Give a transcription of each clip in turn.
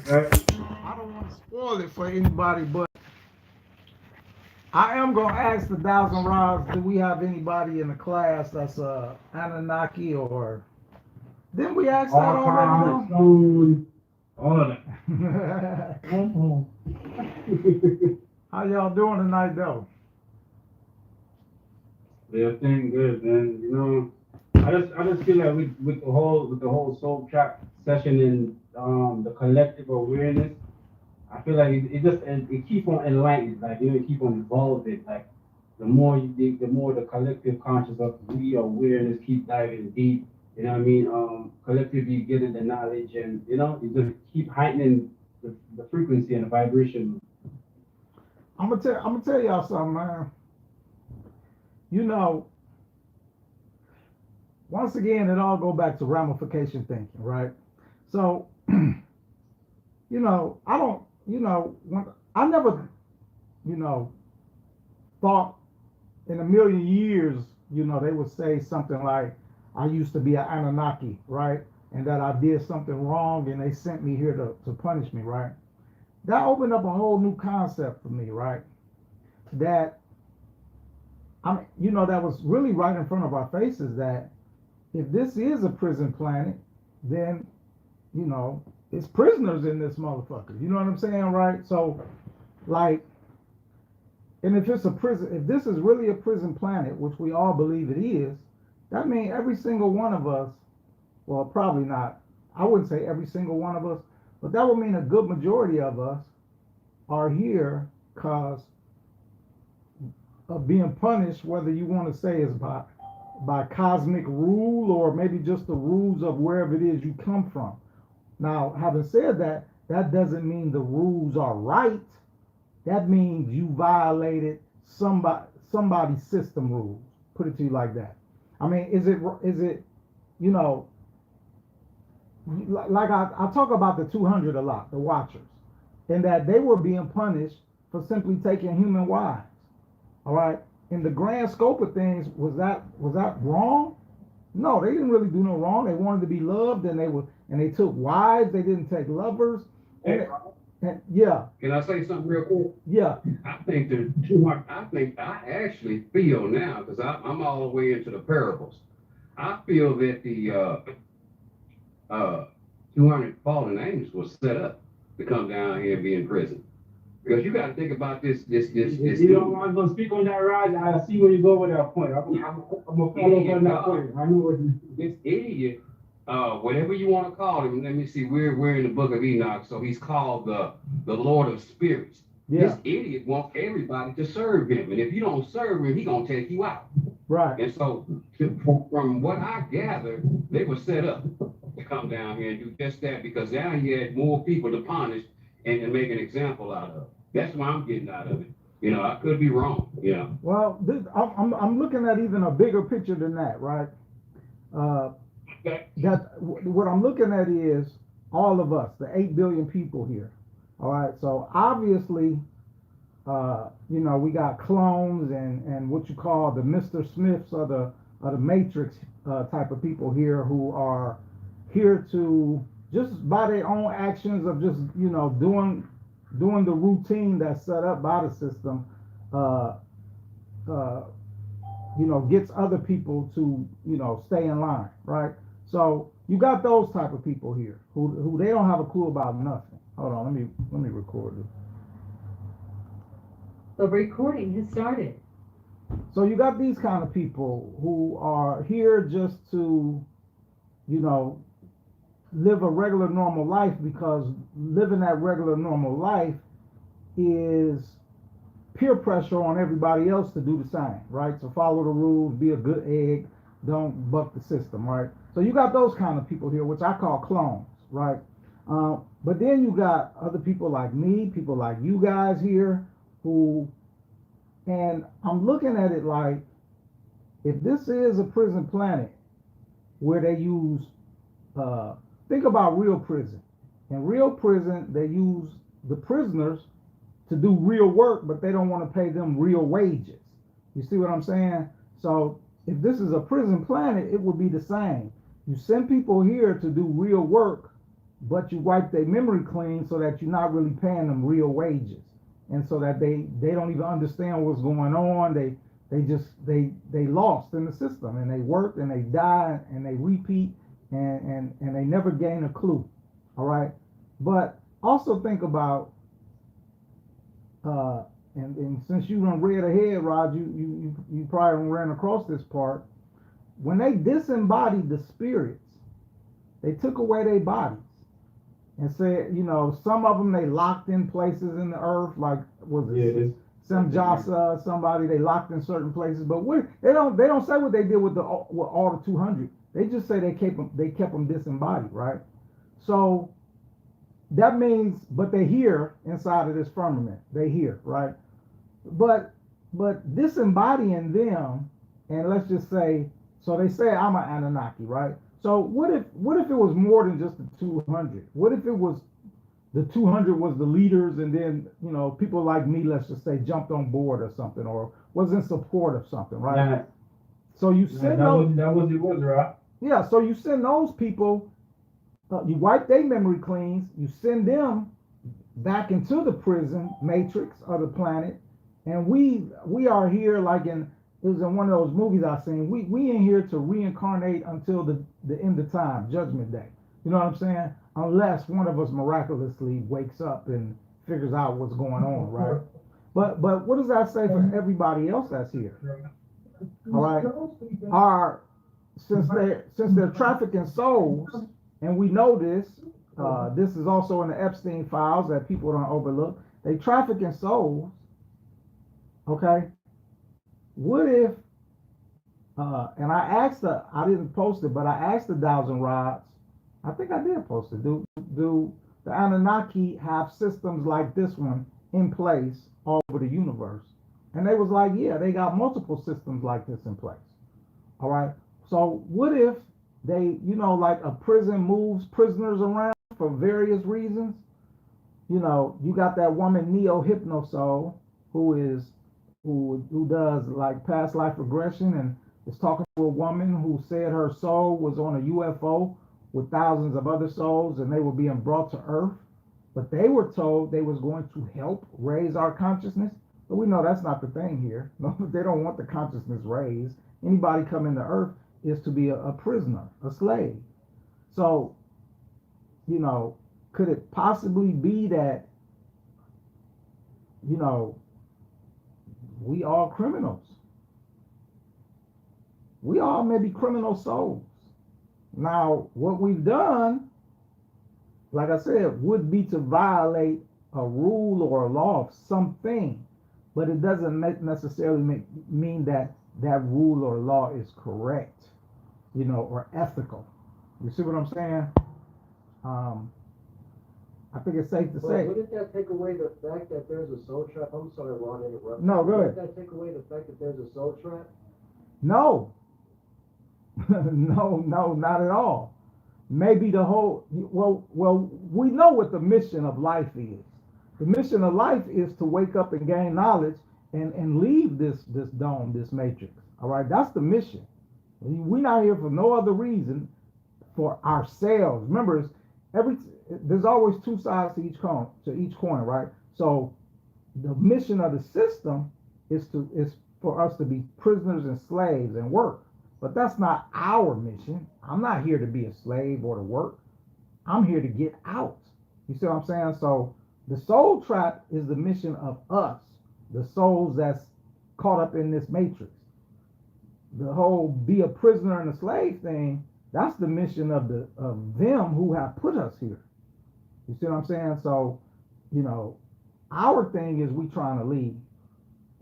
I don't want to spoil it for anybody, but I am gonna ask the thousand rods. Do we have anybody in the class that's Anunnaki or? Didn't we ask that already Archive, stone, all of that. though? Mhm. How y'all doing tonight though? They're thing good, man. I just feel like with the whole soul track session and the collective awareness, I feel like it keep on enlightening, like it keep on evolving. Like the more you dig, the more the collective conscious of we awareness keep diving deep. You know what I mean? Collectively getting the knowledge, and it just keep heightening the frequency and the vibration. I'm gonna tell y'all something, man. You know, once again, it all go back to ramification thinking, right? So, I don't, when I never, you know, thought in a million years, they would say something like, I used to be an Anunnaki, right? And that I did something wrong and they sent me here to punish me, right? That opened up a whole new concept for me, right? That that was really right in front of our faces that if this is a prison planet, then, it's prisoners in this motherfucker. You know what I'm saying, right? So, like, and if it's a prison, if this is really a prison planet, which we all believe it is, that means every single one of us, well, probably not, I wouldn't say every single one of us, but that would mean a good majority of us are here because of being punished, whether you want to say is by cosmic rule or maybe just the rules of wherever it is you come from. Now, having said that, that doesn't mean the rules are right. That means you violated somebody's system rules. Put it to you like that. I mean, is it you know like I talk about the 200 a lot, the Watchers, and that they were being punished for simply taking human wives. All right. In the grand scope of things, was that wrong? No, they didn't really do no wrong. They wanted to be loved, and they took wives. They didn't take lovers. Hey, And, and yeah, can I say something real quick? yeah, I think the 200. I think I actually feel now because I'm all the way into the parables. I feel that the uh, 200 fallen angels was set up to come down here and be in prison. Because you got to think about this. I'm gonna speak on that, Raj. I see where you go with that point. I'm gonna follow up on that point. I know what this idiot, whatever you want to call him. Let me see. We're in the Book of Enoch, so he's called the Lord of Spirits. This yeah, idiot wants everybody to serve him, and if you don't serve him, he gonna take you out. right. And so, from what I gather, they were set up to come down here and do just that because now he had more people to punish and make an example out of. That's what I'm getting out of it. I could be wrong. Well, I'm looking at even a bigger picture than that, right? Uh, Okay. that what I'm looking at is all of us, the 8 billion people here. All right, so obviously, we got clones and what you call the Mr. Smiths or the Matrix type of people here who are here to just by their own actions of just doing the routine that's set up by the system, uh, uh, gets other people to stay in line, right? So you got those type of people here who they don't have a clue about nothing. Hold on, let me record it. The recording has started. So you got these kind of people who are here just to, you know, live a regular normal life because living that regular normal life is peer pressure on everybody else to do the same, right? So follow the rules, be a good egg, don't buck the system, right? So you got those kind of people here, which I call clones, right? But then you got other people like me, people like you guys here, who, and I'm looking at it like, if this is a prison planet where they use, uh, think about real prison. In real prison, they use the prisoners to do real work, but they don't want to pay them real wages. You see what I'm saying? So if this is a prison planet, it would be the same. You send people here to do real work, but you wipe their memory clean so that you're not really paying them real wages, and so that they don't even understand what's going on. They lost in the system, and they work and they die and they repeat, and they never gain a clue. All right, but also think about and since you done read ahead, Rod, you probably ran across this part. When they disembodied the spirits, they took away their bodies and said, some of them they locked in places in the earth, like was it some Jasa, somebody they locked in certain places. But they don't say what they did with all the 200. They just say they kept them disembodied, right? So that means, but they hear inside of this firmament. They hear, right? But disembodying them, and let's just say, so they say I'm an Anunnaki, right? So what if it was more than just the 200? What if it was the 200 was the leaders, and then people like me, let's just say, jumped on board or something, or was in support of something, right? Nah, So you send those, that was right. yeah. So you send those people, you wipe their memory cleans, you send them back into the prison matrix of the planet, and we are here like it was in one of those movies I seen. We in here to reincarnate until the end of time, Judgment Day. You know what I'm saying? Unless one of us miraculously wakes up and figures out what's going on, right? But what does that say for everybody else that's here? All right, since they're trafficking souls, and we know this. This is also in the Epstein files that people don't overlook. They trafficking souls. Okay. What if, and I didn't post it, but I asked the Thousand Rods, I think I did post it, do the Anunnaki have systems like this one in place all over the universe? And they was like, yeah, they got multiple systems like this in place. All right. So what if they, like a prison moves prisoners around for various reasons? You got that woman Neo Hypnosoul who does like past life regression, and is talking to a woman who said her soul was on a UFO with thousands of other souls, and they were being brought to Earth, but they were told they was going to help raise our consciousness. But we know that's not the thing here. No, they don't want the consciousness raised. Anybody coming to Earth is to be a prisoner, a slave. So, could it possibly be that, we are criminals? We all may be criminal souls. Now, what we've done, like I said, would be to violate a rule or a law of something, but it doesn't necessarily mean that that rule or law is correct, or ethical. You see what I'm saying? I think it's safe to say. Wouldn't that take away the fact that there's a soul trap? I'm sorry, Ron, to interrupt. No, go ahead. Wouldn't that take away the fact that there's a soul trap? No. No, not at all. Maybe the whole, well, we know what the mission of life is. The mission of life is to wake up and gain knowledge and leave this dome, this matrix. All right, that's the mission. We're not here for no other reason for ourselves. Remember, there's always two sides to each coin, right? So the mission of the system is for us to be prisoners and slaves and work. But that's not our mission. I'm not here to be a slave or to work. I'm here to get out. You see what I'm saying? So the soul trap is the mission of us, the souls that's caught up in this matrix. The whole be a prisoner and a slave thing, that's the mission of them who have put us here. You see what I'm saying? So, our thing is we trying to leave.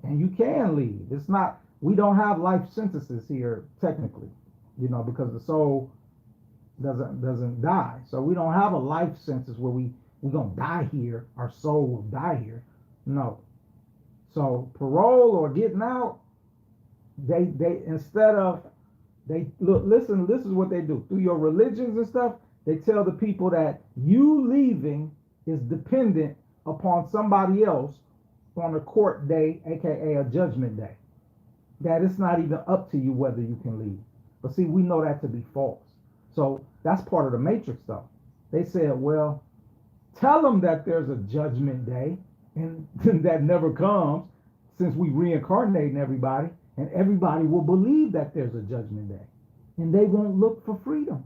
And you can leave. It's not, we don't have life sentences here technically, because the soul doesn't die. So we don't have a life sentence where we're gonna die here, our soul will die here. No. So parole or getting out, they instead of listen, this is what they do. Through your religions and stuff, they tell the people that you leaving is dependent upon somebody else on a court day, aka a judgment day. That it's not even up to you whether you can leave. But see, we know that to be false. So that's part of the matrix though. They said, well, tell them that there's a judgment day and that never comes since we reincarnating everybody, and everybody will believe that there's a judgment day and they won't look for freedom.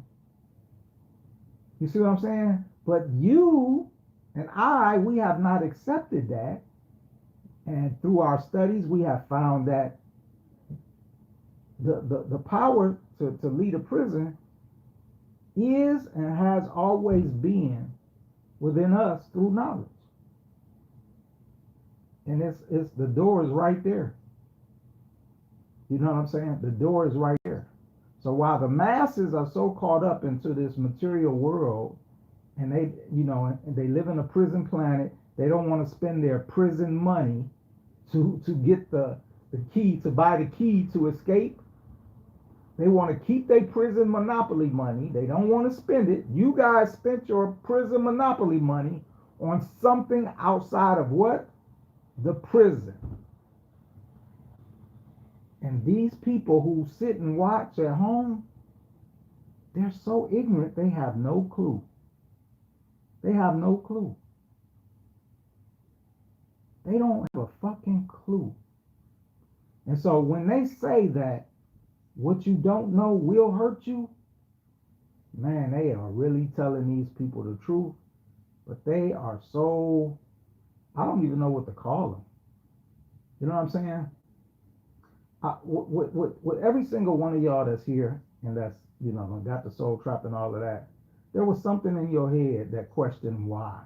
You see what I'm saying? But you and I, we have not accepted that. And through our studies, we have found that the power to lead a prison is and has always been within us through knowledge. And it's the door is right there. You know what I'm saying? The door is right there. So while the masses are so caught up into this material world, and they, and they live in a prison planet, they don't want to spend their prison money to get the key, to buy the key to escape. They want to keep their prison monopoly money. They don't want to spend it. You guys spent your prison monopoly money on something outside of what? The prison. And these people who sit and watch at home, they're so ignorant, they have no clue. They have no clue. They don't have a fucking clue. And so when they say that what you don't know will hurt you, man, they are really telling these people the truth. But they are so, I don't even know what to call them. You know what I'm saying? With every single one of y'all that's here and that's, got the soul trap and all of that, there was something in your head that questioned why.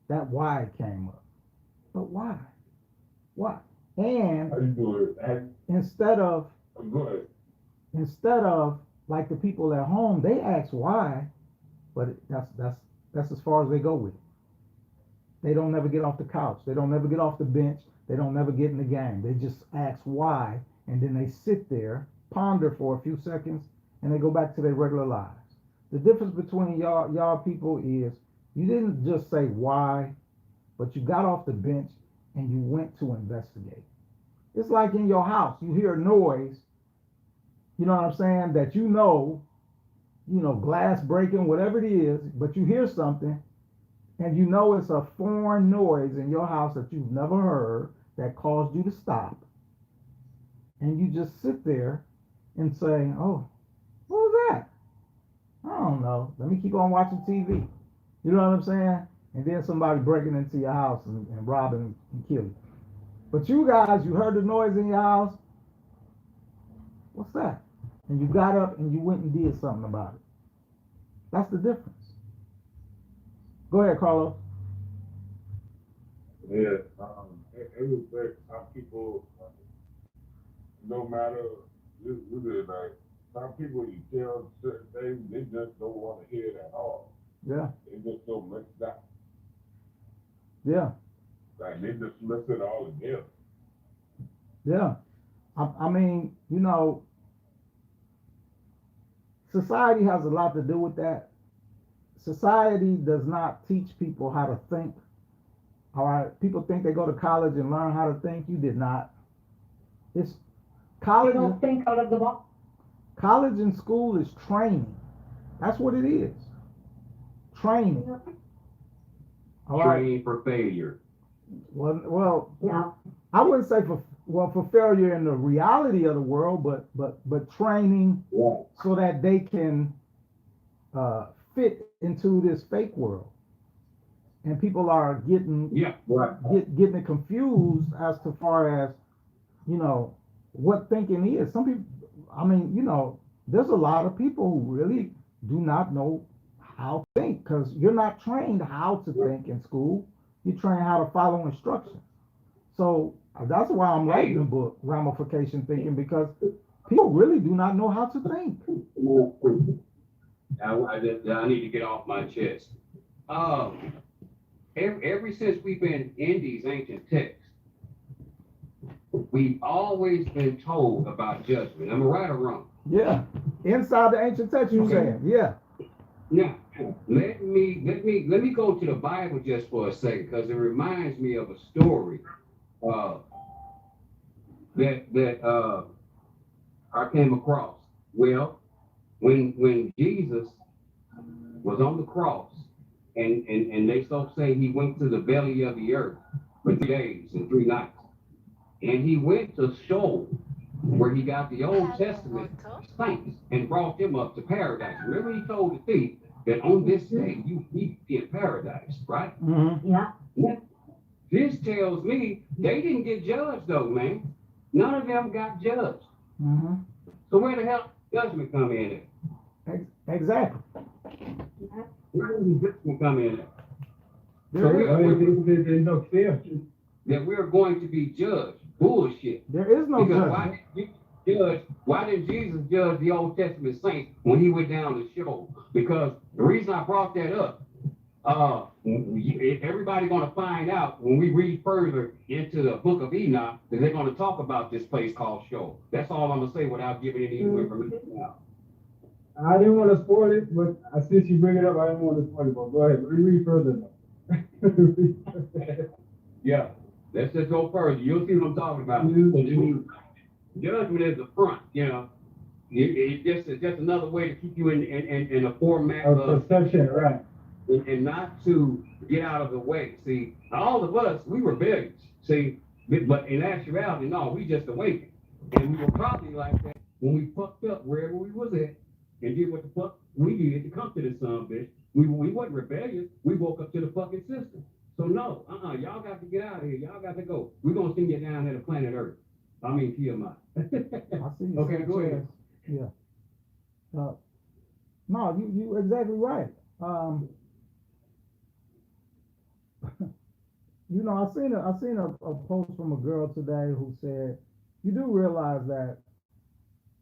That why came up. But why? Why? And How you doing? instead of Good. like the people at home, they ask why, but that's as far as they go with it. They don't never get off the couch. They don't never get off the bench. They don't never get in the game. They just ask why, and then they sit there, ponder for a few seconds, and they go back to their regular lives. The difference between y'all people is you didn't just say why, but you got off the bench and you went to investigate. It's like in your house, you hear a noise, you know what I'm saying, that glass breaking, whatever it is, but you hear something and it's a foreign noise in your house that you've never heard that caused you to stop. And you just sit there and say, oh, what was that? I don't know. Let me keep on watching TV. You know what I'm saying? And then somebody breaking into your house and robbing and killing. But you guys, you heard the noise in your house. What's that? And you got up and you went and did something about it. That's the difference. Go ahead, Carlos. Yeah, everything, some people, no matter, really like, some people you tell certain things, they just don't want to hear it at all. Yeah. They just so mixed up. Yeah. Like, they just miss it all together. Yeah. I mean, society has a lot to do with that. Society does not teach people how to think. All right, people think they go to college and learn how to think. You did not. It's college. You don't think out of the box. College and school is training. That's what it is. Training. All right. Training for failure. Well, Yeah. I wouldn't say for failure in the reality of the world, but training so that they can fit into this fake world. And people are getting getting it confused as to far as what thinking is. Some people, I mean, there's a lot of people who really do not know how to think, because you're not trained how to think in school. You're trained how to follow instructions. So that's why I'm writing the book, Ramification Thinking, because people really do not know how to think. I need to get off my chest. Ever since we've been in these ancient texts, we've always been told about judgment. Am I right or wrong? Yeah. Inside the ancient text, you're saying, yeah. Now, let me go to the Bible just for a second, because it reminds me of a story that I came across. Well, when Jesus was on the cross, and they so say he went to the belly of the earth for 3 days and 3 nights. And he went to Sheol, where he got the Old Testament saints and brought them up to paradise. Remember, he told the thief that on this day you be in paradise, right? Mm-hmm. Yeah. This tells me they didn't get judged, though, man. None of them got judged. Mm-hmm. So where the hell judgment come in at? Exactly. Where does judgment come in at? So There is, There's no fear. that we're going to be judged. Bullshit. there is no Because judgment. why didn't Jesus judge the Old Testament saints when he went down to Sheol? Because the reason I brought that up, everybody gonna find out when we read further into the book of Enoch that they're gonna talk about this place called Sheol. That's all I'm gonna say without giving any information out. I didn't want to spoil it, but since you bring it up, I didn't want to spoil it. But go ahead, read further though. Yeah, let's just go further. You'll see what I'm talking about. Mhm. Judgment is the front, you know. It's just another way to keep you in a format of Perception, right? and not to get out of the way. See, all of us, we rebellious. See, but in actuality, no, we just awakened. And we were probably like that when we fucked up wherever we was at and did what the fuck we did to come to this son bitch. We wasn't rebellious. We woke up to the fucking system. So no, y'all got to get out of here. Y'all got to go. We're gonna send you down here to planet Earth. I mean Tiamat. I see you. Okay, go ahead. Yeah. No, you exactly right. You know, I seen a post from a girl today who said, you do realize that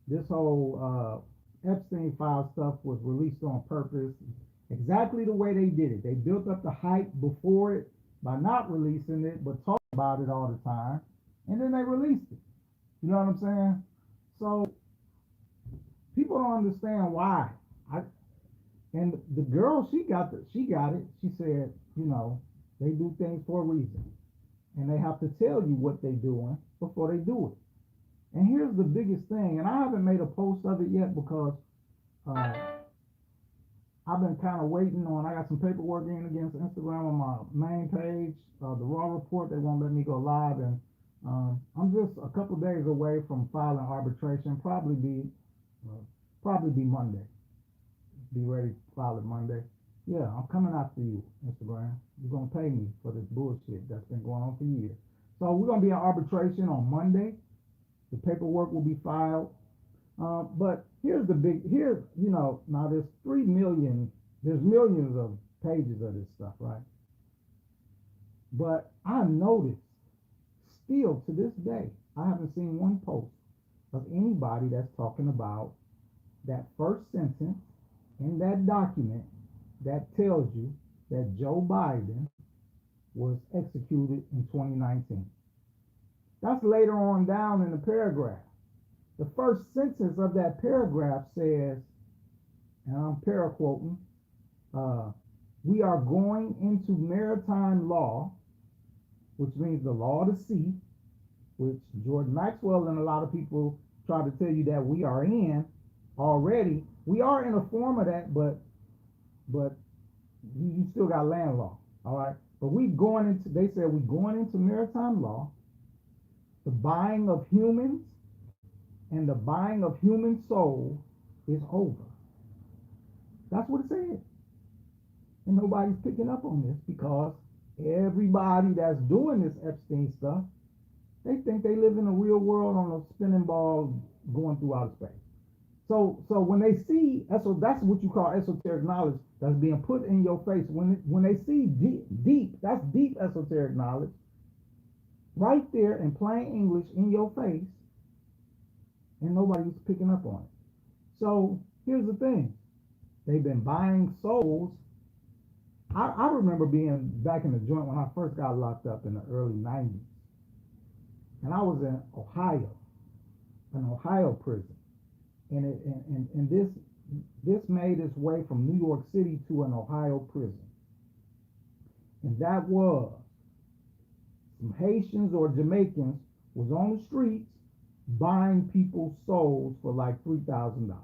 this whole Epstein file stuff was released on purpose, exactly the way they did it. They built up the hype before it by not releasing it, but talking about it all the time, and then they released it. You know what I'm saying? So people don't understand why. And the girl, she got it. She said, you know, they do things for a reason, and they have to tell you what they're doing before they do it. And here's the biggest thing, and I haven't made a post of it yet because I've been kind of waiting on. I got some paperwork in against Instagram on my main page, the Rraw Report. They won't let me go live, and I'm just a couple days away from filing arbitration. Probably be Monday. Be ready to file it Monday. Yeah, I'm coming after you, Instagram. You're gonna pay me for this bullshit that's been going on for years. So we're gonna be in arbitration on Monday. The paperwork will be filed. But here's you know, now there's millions of pages of this stuff, right? But I noticed, still to this day, I haven't seen one post of anybody that's talking about that first sentence in that document that tells you that Joe Biden was executed in 2019. That's later on down in the paragraph. The first sentence of that paragraph says, and I'm paraquoting, we are going into maritime law, which means the law of the sea, which Jordan Maxwell and a lot of people try to tell you that we are in already. We are in a form of that, but you still got land law, all right? But they said we're going into maritime law. The buying of humans and the buying of human souls is over. That's what it said. And nobody's picking up on this because everybody that's doing this Epstein stuff, they think they live in a real world on a spinning ball going through outer space. So when they see, that's what you call esoteric knowledge that's being put in your face. When they see deep, that's deep esoteric knowledge, right there in plain English in your face, and nobody's picking up on it. So here's the thing. They've been buying souls. I remember being back in the joint when I first got locked up in the early 90s. And I was in Ohio, an Ohio prison. And this made its way from New York City to an Ohio prison. And that was some Haitians or Jamaicans was on the streets buying people's souls for like $3,000.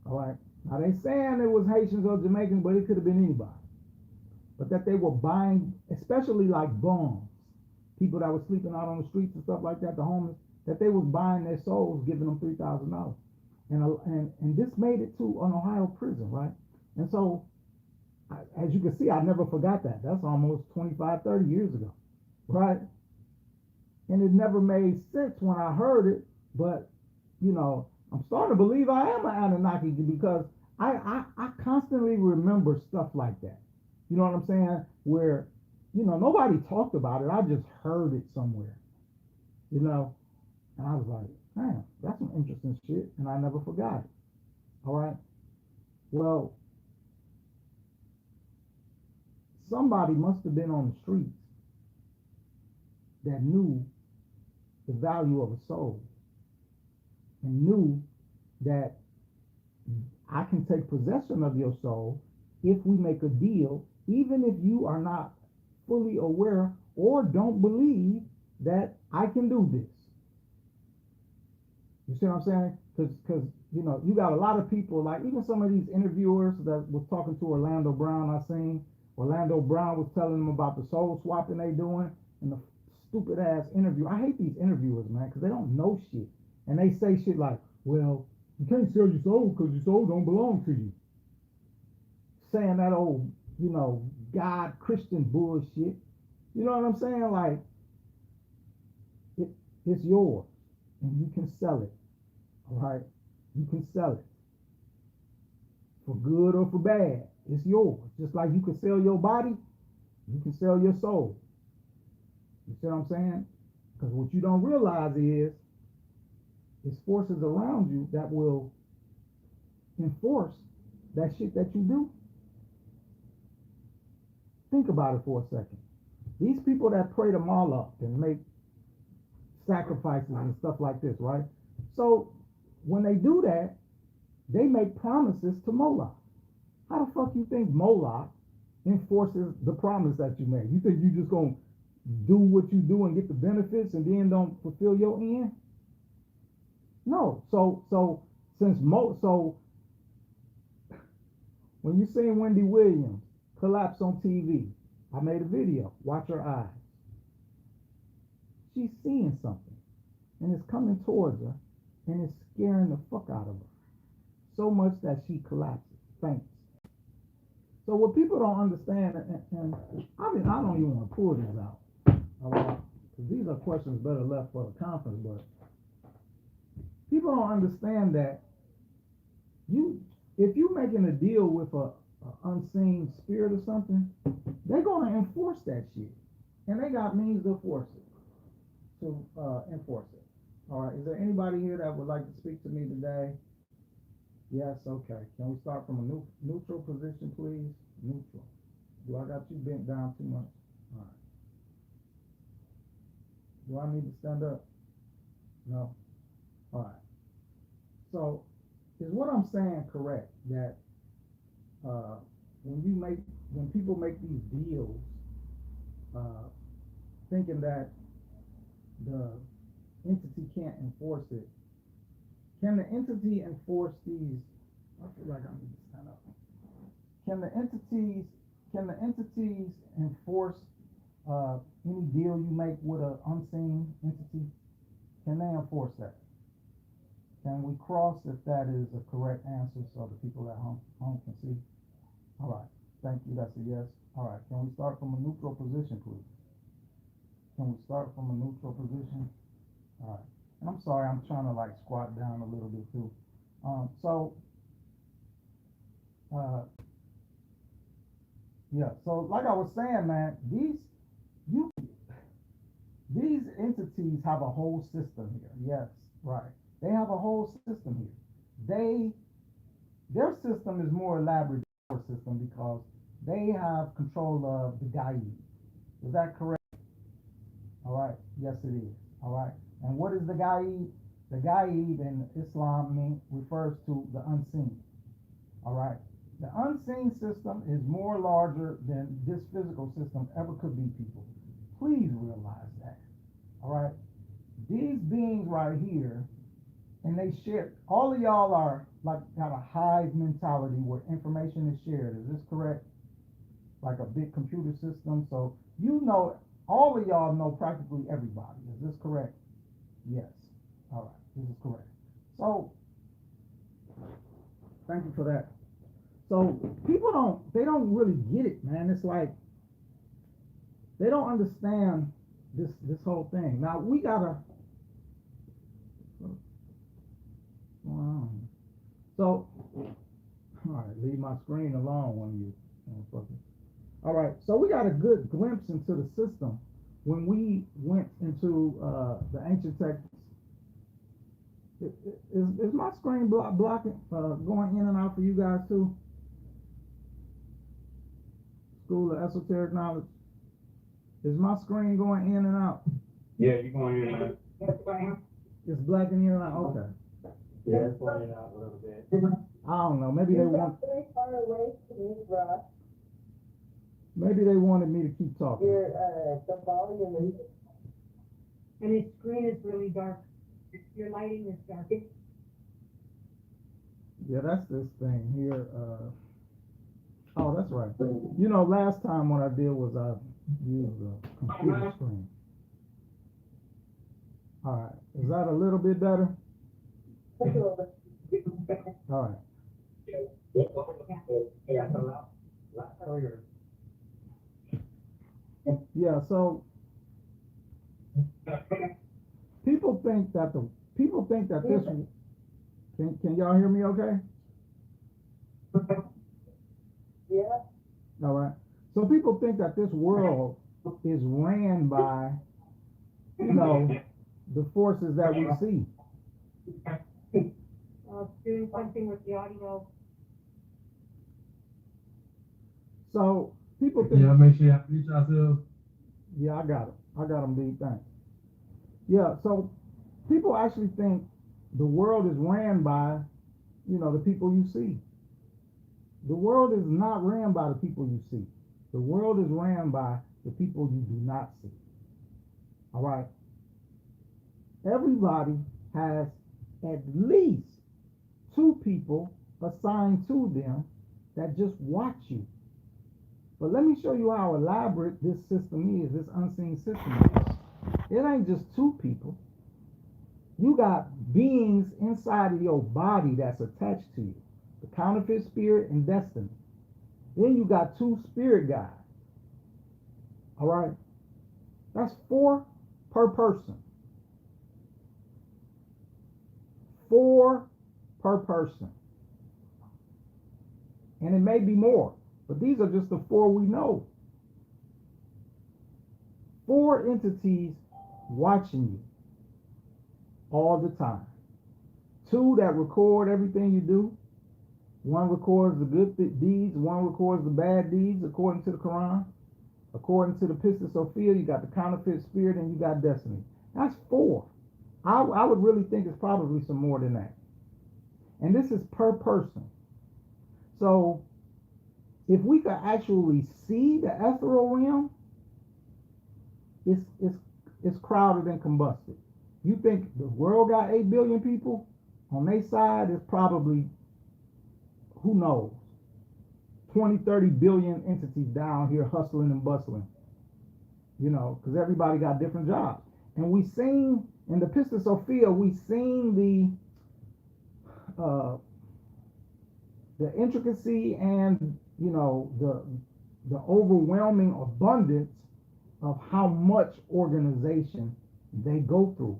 All right. Now they saying it was Haitians or Jamaicans, but it could have been anybody. But that they were buying, especially like bums, people that were sleeping out on the streets and stuff like that, the homeless, that they was buying their souls, giving them $3,000. And this made it to an Ohio prison, right? And so, as you can see, I never forgot that. That's almost 25, 30 years ago, right? And it never made sense when I heard it, but, you know, I'm starting to believe I am an Anunnaki because I constantly remember stuff like that. You know what I'm saying? Where, you know, nobody talked about it. I just heard it somewhere, you know? And I was like, man, that's some interesting shit. And I never forgot it. All right. Well, somebody must have been on the streets that knew the value of a soul and knew that I can take possession of your soul if we make a deal, even if you are not fully aware or don't believe that I can do this. You see what I'm saying? Because you know, you got a lot of people, like even some of these interviewers that was talking to Orlando Brown, I seen Orlando Brown was telling them about the soul swapping they doing and the stupid ass interview. I hate these interviewers, man, because they don't know shit. And they say shit like, well, you can't sell your soul because your soul don't belong to you. Saying that old, you know, God Christian bullshit. You know what I'm saying? Like, it's yours and you can sell it. All right? You can sell it for good or for bad. It's yours. Just like you can sell your body, you can sell your soul. You see what I'm saying? Because what you don't realize is it's forces around you that will enforce that shit that you do. Think about it for a second. These people that pray to Moloch and make sacrifices and stuff like this, right? So when they do that, they make promises to Moloch. How the fuck you think Moloch enforces the promise that you made? You think you just gonna do what you do and get the benefits and then don't fulfill your end? No. So when you seen Wendy Williams collapse on TV, I made a video. Watch her eyes. She's seeing something, and it's coming towards her, and it's scaring the fuck out of her. So much that she collapses, faints. So what people don't understand, and I mean, I don't even want to pull these out, because these are questions better left for the conference, but people don't understand that if you're making a deal with a unseen spirit or something, they're going to enforce that shit, and they got means to enforce it. All right, is there anybody here that would like to speak to me today? Yes, okay. Can we start from a neutral position, please? Neutral. Do I got you bent down too much? All right. Do I need to stand up? No. All right. So, is what I'm saying correct? That when people make these deals, thinking that the entity can't enforce it, can the entity enforce these? I feel like I need to stand up. Can the entities enforce any deal you make with an unseen entity? Can they enforce that? Can we cross if that is a correct answer so the people at home can see? All right, thank you, that's a yes. All right, can we start from a neutral position, please? Can we start from a neutral position? All right, and I'm sorry, I'm trying to like squat down a little bit too. Yeah, so like I was saying, man, these entities have a whole system here. Yes, right. They have a whole system here. Their system is more elaborate than our system because they have control of the Gaib. Is that correct? All right. Yes, it is. All right. And what is the Gaib? The Gaib in Islam refers to the unseen. All right. The unseen system is more larger than this physical system ever could be, people. Please realize that. All right. These beings right here, and they share, all of y'all are like got a hive mentality where information is shared. Is this correct? Like a big computer system. So you know, all of y'all know practically everybody. Is this correct? Yes. All right. This is correct. So thank you for that. So people they don't really get it, man. It's like they don't understand this whole thing. Now we gotta. Wow. So, all right, leave my screen alone when you. All right, so we got a good glimpse into the system when we went into the ancient texts. Is my screen blocking, going in and out for you guys too? School of Esoteric Knowledge. Is my screen going in and out? Yeah, you're going in and out. It's blacking in and out. Okay. Yeah, it's going in and out a little bit. I don't know. Maybe they want. Very far away to me, Rraw. Maybe they wanted me to keep talking. The volume is. And his screen is really dark. Your lighting is dark. Yeah, that's this thing here. Oh, that's right. You know, last time what I did was I used a computer screen. All right. Is that a little bit better? All right. Yeah, so people think that this can y'all hear me okay? Yeah. All right. So people think that this world is ran by, you know, the forces that we see. Doing something with the audio. So people think. Yeah, make sure you reach yourselves. Yeah, I got it. I got them, D. Thanks. Yeah, so people actually think the world is ran by, you know, the people you see. The world is not ran by the people you see. The world is ran by the people you do not see. All right. Everybody has at least 2 people assigned to them that just watch you. But let me show you how elaborate this system is, this unseen system is. It ain't just 2 people. You got beings inside of your body that's attached to you. The counterfeit spirit and destiny. Then you got 2 spirit guides. All right? That's 4 per person. 4 per person. And it may be more, but these are just the 4 we know. 4 entities watching you all the time. 2 that record everything you do. 1 records the good deeds, 1 records the bad deeds, according to the Quran. According to the Pistis Sophia, you got the counterfeit spirit and you got destiny. That's 4. I would really think it's probably some more than that. And this is per person. So if we could actually see the ethereal realm, it's crowded and combusted. You think the world got 8 billion people? On their side, it's probably, who knows, 20, 30 billion entities down here hustling and bustling. You know, because everybody got different jobs. And we seen, in the Pistis Sophia, we seen the intricacy and, you know, the overwhelming abundance of how much organization they go through.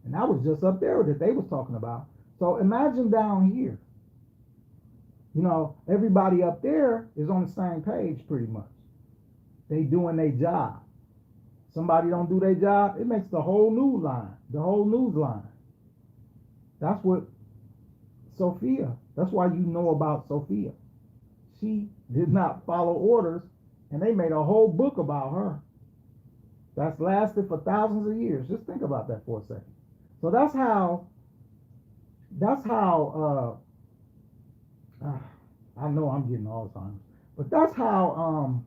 And that was just up there that they was talking about. So imagine down here. You know, everybody up there is on the same page pretty much. They doing their job. Somebody don't do their job, it makes the whole news line. That's what Sophia, that's why you know about Sophia. She did not follow orders, and they made a whole book about her. That's lasted for thousands of years. Just think about that for a second. So that's how I know I'm getting Alzheimer's, but that's how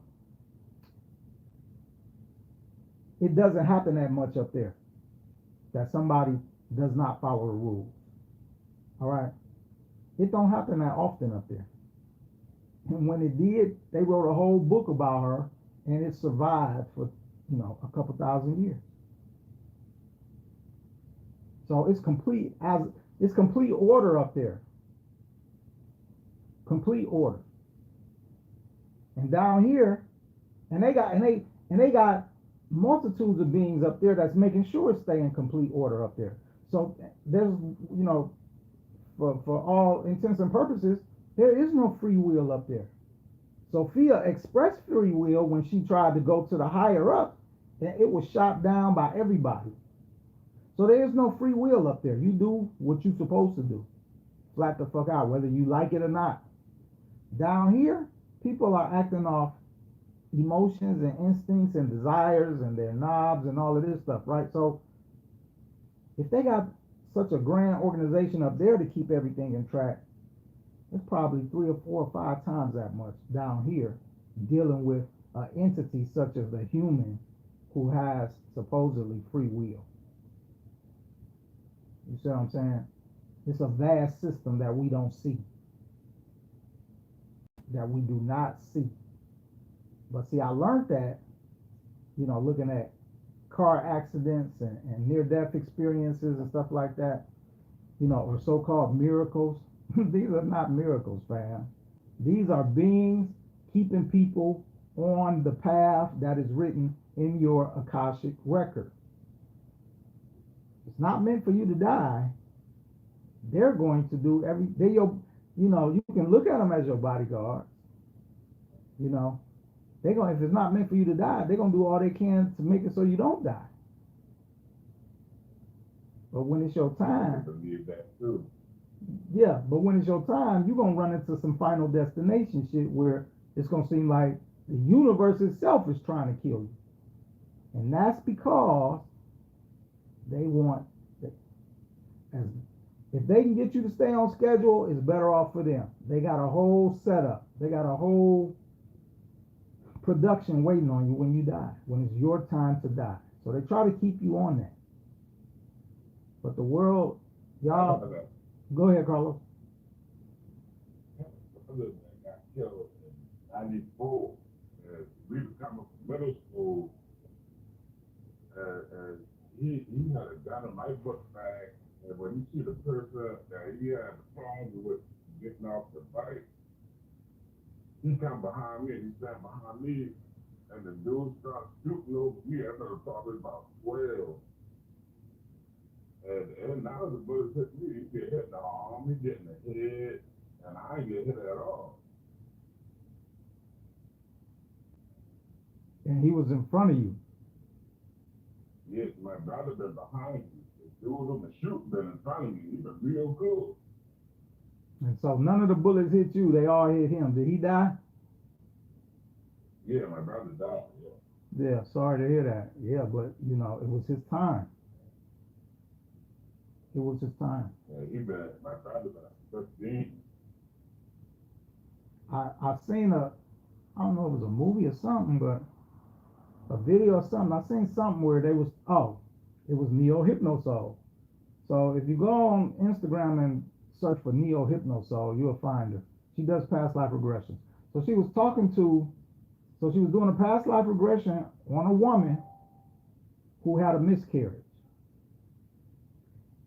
it doesn't happen that much up there, that somebody does not follow the rules. All right. It don't happen that often up there. And when it did, they wrote a whole book about her, and it survived for, a couple thousand years. So it's complete order up there. Complete order. And down here, and they got multitudes of beings up there that's making sure it stay in complete order up there. So there's, for all intents and purposes, there is no free will up there. Sophia expressed free will when she tried to go to the higher up, and it was shot down by everybody. So there is no free will up there. You do what you're supposed to do. Flat the fuck out, whether you like it or not. Down here, people are acting off emotions and instincts and desires and their knobs and all of this stuff, right? So if they got such a grand organization up there to keep everything in track, it's probably 3 or 4 or 5 times that much down here dealing with an entity such as the human who has supposedly free will. You see what I'm saying? It's a vast system that we don't see, that we do not see. But see, I learned that, looking at car accidents and near-death experiences and stuff like that, or so-called miracles. These are not miracles, fam. These are beings keeping people on the path that is written in your Akashic record. It's not meant for you to die. They're going to do you can look at them as your bodyguards. If it's not meant for you to die, they're gonna do all they can to make it so you don't die. But when it's your time, believe that too. yeah, but when it's your time, you're gonna run into some final destination shit where it's gonna seem like the universe itself is trying to kill you. And that's because they want, if they can get you to stay on schedule, it's better off for them. They got a whole setup. They got a whole production waiting on you when you die, when it's your time to die. So they try to keep you on that. But the world, y'all, go ahead, Carlos. Brother that got killed in '94, we was coming from middle school, and he had a dynamite book bag, and when you see the person that he had the problem with getting off the bike, he come behind me, and he stand behind me, and the dude started shooting over me. I was probably about 12. And now the bullets hit me, he get hit in the arm, he get in the head, and I ain't get hit at all. And he was in front of you. Yes, my brother been behind me. The dude who been shooting been in front of me. He been real cool. And so none of the bullets hit you, they all hit him. Did he die? Yeah, my brother died, yeah. Yeah, sorry to hear that. Yeah, but it was his time. It was his time. Yeah, my brother been 15. I seen I don't know if it was a movie or something, but a video or something. I seen something where it was Neo Hypnosoul. So if you go on Instagram and search for Neo Hypnosoul, you'll find her. She does past life regression. So she was doing a past life regression on a woman who had a miscarriage.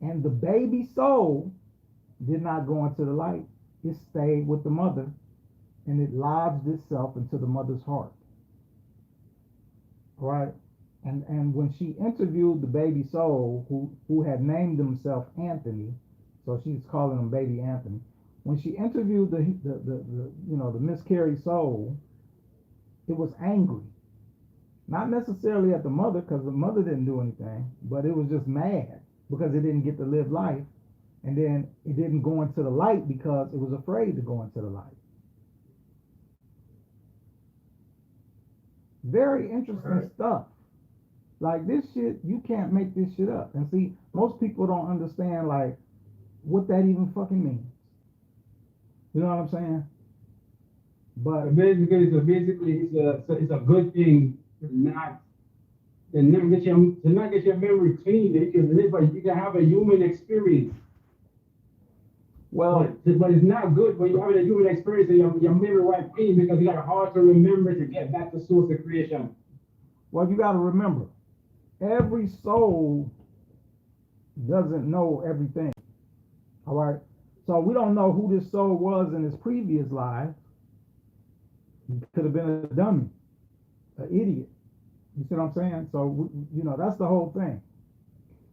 And the baby soul did not go into the light. It stayed with the mother, and it lodged itself into the mother's heart. Right? And when she interviewed the baby soul, who had named himself Anthony, so she's calling him Baby Anthony. When she interviewed the miscarried soul, it was angry. Not necessarily at the mother, because the mother didn't do anything, but it was just mad because it didn't get to live life. And then it didn't go into the light because it was afraid to go into the light. Very interesting stuff. Like this shit, you can't make this shit up. And see, most people don't understand like what that even fucking means. You know what I'm saying? But basically, it's a good thing to not get your memory clean. You can have a human experience. Well, But it's not good when you're having a human experience and your memory wiped clean because you got a hard to remember to get back to source of creation. well, you got to remember, every soul doesn't know everything. All right. So we don't know who this soul was in his previous life. He could have been a dummy, an idiot. You see what I'm saying? So, that's the whole thing.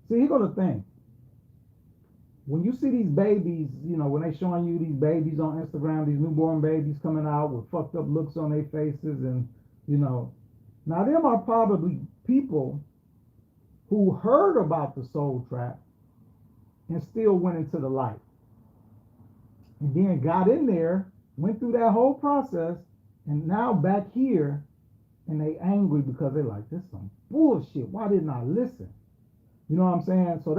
See, here go the thing. When you see these babies, when they showing you these babies on Instagram, these newborn babies coming out with fucked up looks on their faces, and, now them are probably people who heard about the soul trap and still went into the light. And then got in there, went through that whole process, and now back here, and they angry because they're like, this is some bullshit. Why didn't I listen? You know what I'm saying? So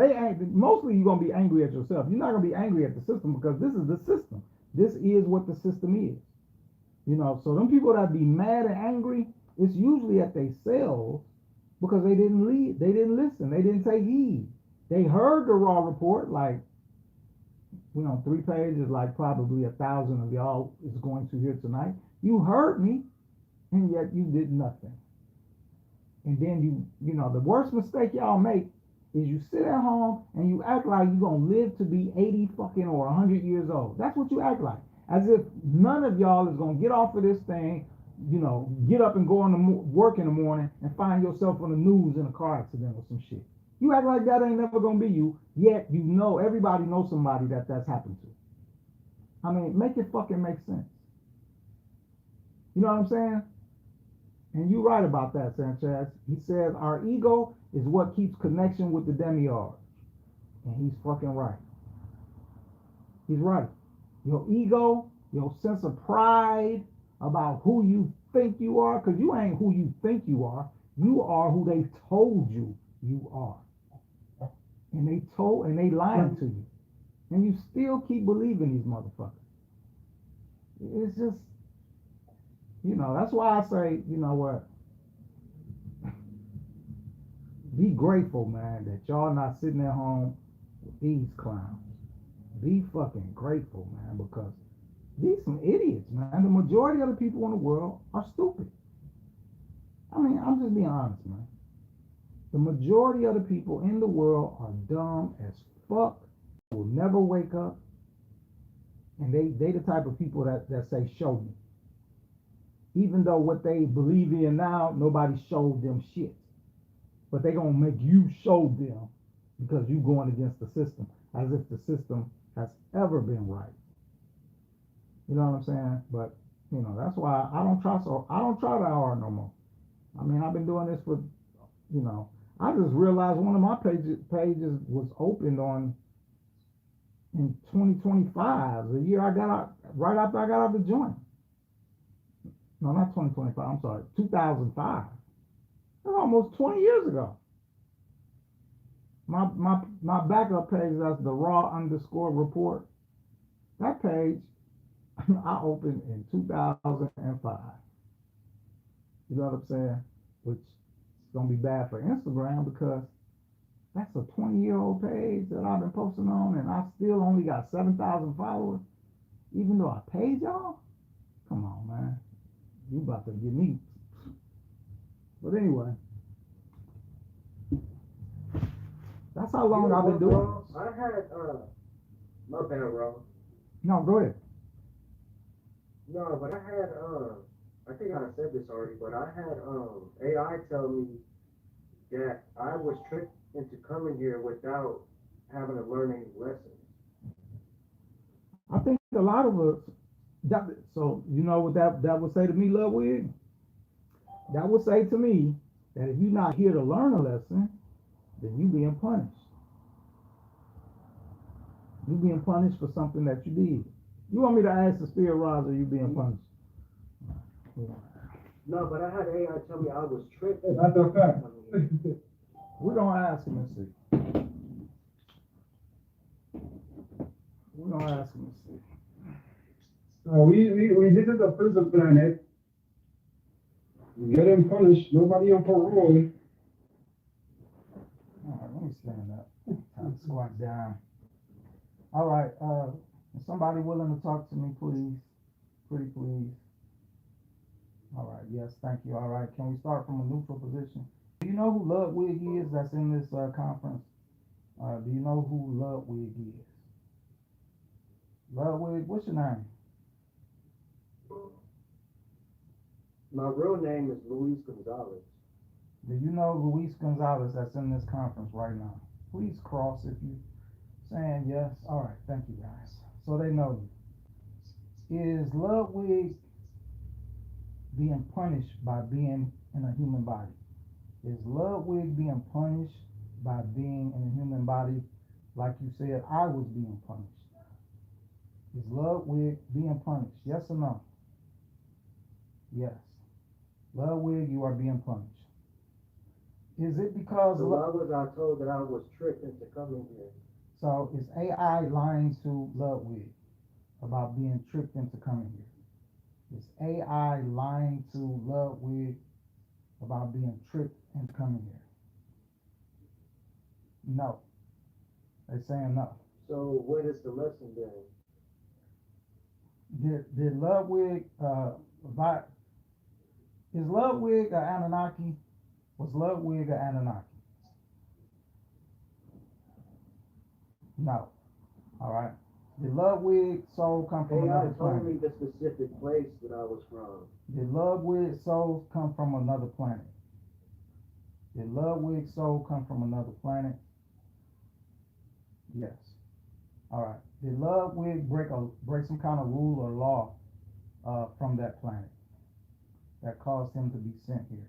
mostly you're going to be angry at yourself. You're not going to be angry at the system because this is the system. This is what the system is. So them people that be mad and angry, it's usually at themselves because they didn't lead, they didn't listen, they didn't take heed. They heard the Rraw Report, like, 3 pages, like probably 1,000 of y'all is going to hear tonight. You heard me, and yet you did nothing. And then the worst mistake y'all make is you sit at home and you act like you're going to live to be 80 fucking or 100 years old. That's what you act like. As if none of y'all is going to get off of this thing, get up and go on to work in the morning and find yourself on the news in a car accident or some shit. You act like that ain't never going to be you, yet everybody knows somebody that's happened to. I mean, make it fucking make sense. You know what I'm saying? And you're right about that, Sanchez. He says our ego is what keeps connection with the demiurge. And he's fucking right. He's right. Your ego, your sense of pride about who you think you are, because you ain't who you think you are. You are who they told you are. And they lying to you. And you still keep believing these motherfuckers. It's just, that's why I say, you know what? Be grateful, man, that y'all not sitting at home with these clowns. Be fucking grateful, man, because these some idiots, man. The majority of the people in the world are stupid. I mean, I'm just being honest, man. The majority of the people in the world are dumb as fuck, will never wake up, and they the type of people that say, show me. Even though what they believe in now, nobody showed them shit. But they gonna make you show them because you going against the system, as if the system has ever been right. You know what I'm saying? But that's why I don't try that hard no more. I mean, I've been doing this for, I just realized one of my pages was opened in 2025, the year I got out, right after I got out the joint. No, not 2025, I'm sorry, 2005. That's almost 20 years ago. My backup page, that's the Rraw_Report. That page I opened in 2005. You know what I'm saying? Which is gonna be bad for Instagram because that's a 20-year-old page that I've been posting on, and I still only got 7,000 followers, even though I paid y'all. Come on, man, you about to get me. But anyway, that's how long I've been doing this. I had, my bad, Rraw. No, go ahead. No, but I had, I think I said this already, but I had, AI tell me that I was tricked into coming here without having to learn any lessons. I think a lot of us, so you know what that would say to me, Love Wig? That would say to me that if you're not here to learn a lesson, then you being punished. You being punished for something that you did. You want me to ask the spirit rise, or you being punished? No, but I had AI tell me I was tricked. That's a fact. We're gonna ask him and see. We're gonna ask him and see. So we this is a prison planet. We get them punished. Nobody on parole. All right, let me stand up. Time to squat down. All right, Is somebody willing to talk to me, please? Pretty please. All right, yes, thank you. All right, can we start from a neutral position? Do you know who Ludwig is that's in this conference? Do you know who Ludwig is? Ludwig, what's your name? My real name is Luis Gonzalez. Do you know Luis Gonzalez that's in this conference right now? Please cross if you saying yes. All right, thank you guys. So they know you. Is Ludwig being punished by being in a human body? Is Ludwig being punished by being in a human body like you said I was being punished? Is Ludwig being punished? Yes or no? Yes. Ludwig, you are being punished. Is it because... So why was I told that I was tricked into coming here? So is AI lying to Ludwig about being tricked into coming here? Is AI lying to Ludwig about being tricked into coming here? No. They're saying no. So what is the lesson then? Did Ludwig is Ludwig an Anunnaki? Was Ludwig an Anunnaki? No. All right. Did Ludwig's soul come from AI another told me planet? the specific place that I was from. Did Ludwig's soul come from another planet? Did Ludwig's soul come from another planet? Yes. All right. Did Ludwig break some kind of rule or law from that planet that caused him to be sent here?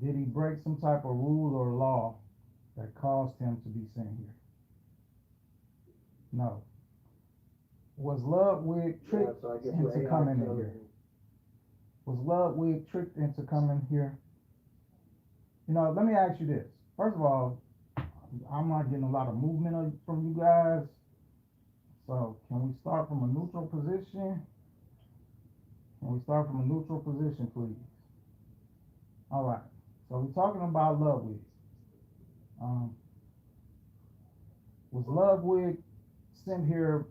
Did he break some type of rule or law that caused him to be sent here? No. Was Ludwig tricked so I guess into AI coming in telling here? me. Was Ludwig tricked into coming here? You know, let me ask you this. First of all, I'm not getting a lot of movement from you guys. So can we start from a neutral position? Can we start from a neutral position, please? All right. So we're talking about Ludwig. Was Ludwig sent here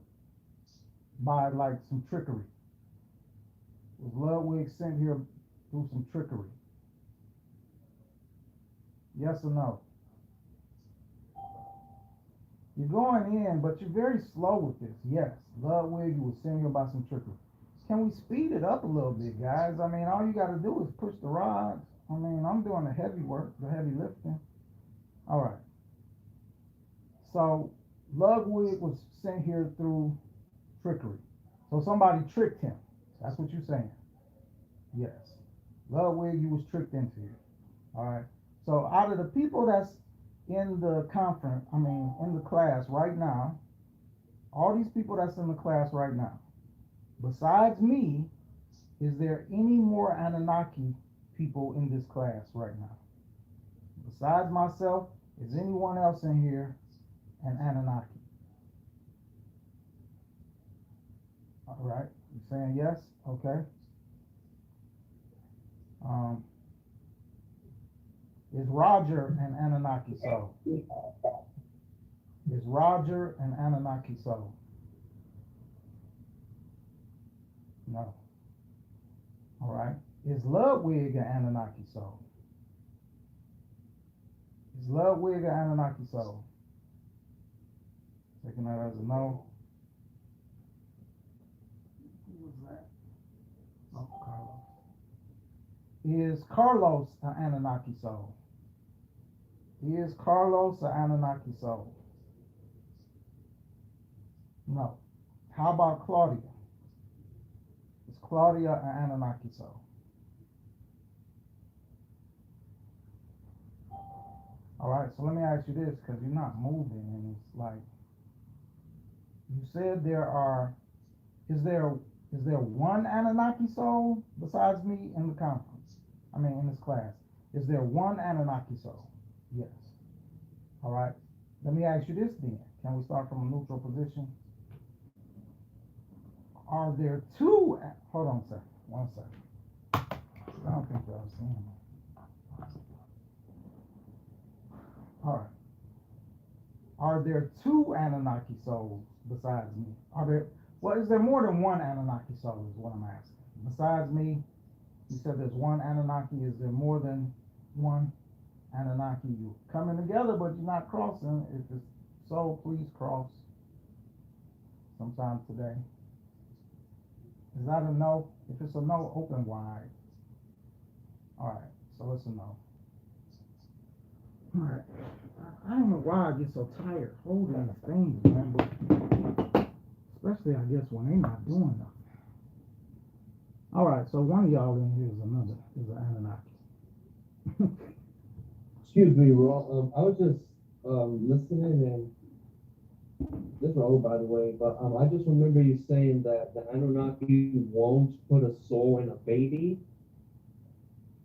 by like some trickery? Was Ludwig sent here through some trickery? Yes or no? You're going in, but you're very slow with this. Yes, Ludwig was sent here by some trickery. Can we speed it up a little bit, guys? I mean, all you got to do is push the rods. I mean, I'm doing the heavy work, the heavy lifting. All right. So Ludwig was sent here through trickery. So somebody tricked him. That's what you're saying. Yes. Ludwig, you was tricked into it. All right. So out of the people that's in the conference, in the class right now, all these people that's in the class right now, besides me, is there any more Anunnaki people in this class right now? Besides myself, is anyone else in here an Anunnaki? All right, you saying yes? Okay. Is Roger an Anunnaki soul? Is Roger an Anunnaki soul? No. All right. Is Ludwig an Anunnaki soul? Is Ludwig an Anunnaki soul? Taking that as a no. Who was that? Oh, Carlos. Is Carlos an Anunnaki soul? Is Carlos an Anunnaki soul? No. How about Claudia? Is Claudia an Anunnaki soul? All right, so let me ask you this, because you're not moving, and it's like, you said is there one Anunnaki soul besides me in the conference? In this class. Is there one Anunnaki soul? Yes. All right, let me ask you this then. Can we start from a neutral position? Are there two, hold on a second, 1 second. I don't think y'all seeing me. All right. Are there two Anunnaki souls besides me? Are there, well, is there more than one Anunnaki soul is what I'm asking. Besides me, you said there's one Anunnaki. Is there more than one Anunnaki? You're coming together, but you're not crossing. If it's so, please cross sometime today. Is that a no? If it's a no, open wide. All right, so it's a no. All right. I don't know why I get so tired holding these things, man, but especially I guess when they not doing nothing. All right, so one of y'all in here is an Anunnaki. Excuse me, Raw. I was just listening, and this is Raul, by the way. But I just remember you saying that the Anunnaki won't put a soul in a baby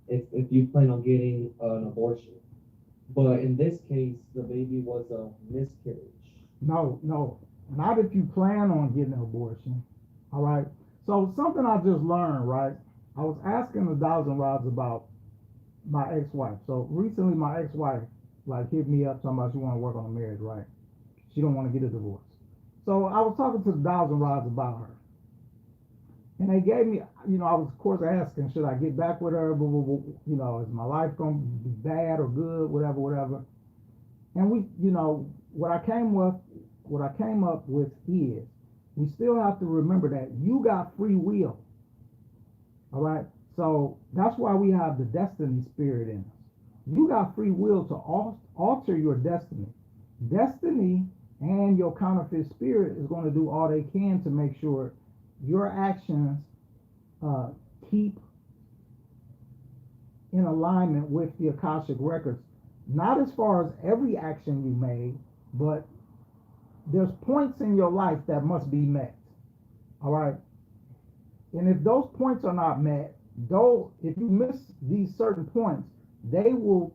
if you plan on getting an abortion. But in this case, the baby was a miscarriage. No, not if you plan on getting an abortion. All right. So something I just learned, right? I was asking the Thousand Rods about my ex-wife. So recently, my ex-wife like hit me up talking about she want to work on a marriage, right? She don't want to get a divorce. So I was talking to the Thousand Rods about her, and they gave me, I was of course asking, should I get back with her? Blah, blah, blah, is my life gonna be bad or good? Whatever. And we, what I came up with is, we still have to remember that you got free will. All right. So that's why we have the destiny spirit in us. You got free will to alter your destiny. Destiny and your counterfeit spirit is going to do all they can to make sure your actions keep in alignment with the Akashic records. Not as far as every action you made, but there's points in your life that must be met. All right. And if those points are not met, though, if you miss these certain points, they will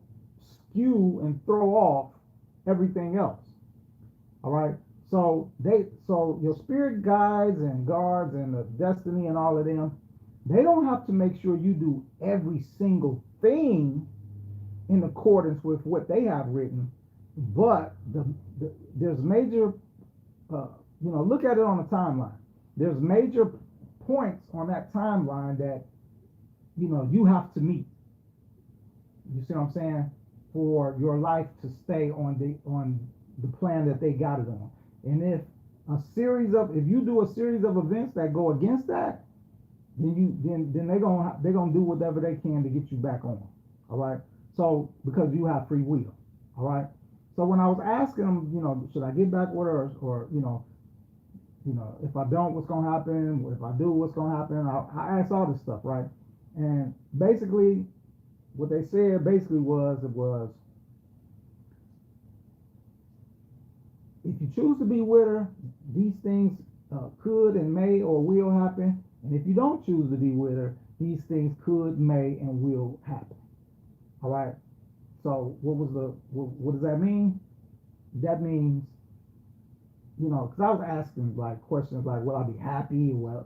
skew and throw off everything else. All right. So your spirit guides and guards and the destiny and all of them, they don't have to make sure you do every single thing in accordance with what they have written, but there's major, look at it on a timeline. There's major points on that timeline that, you have to meet. You see what I'm saying? For your life to stay on the plan that they got it on. And if you do a series of events that go against that, then they're gonna do whatever they can to get you back on. All right. So because you have free will. All right. So when I was asking them, should I get back with her or if I don't, what's gonna happen? If I do, what's gonna happen? I asked all this stuff, right? And basically, what they said was if you choose to be with her, these things could and may or will happen. And if you don't choose to be with her, these things could, may, and will happen. All right. So what does that mean? That means, because I was asking like questions like, will I be happy? Well,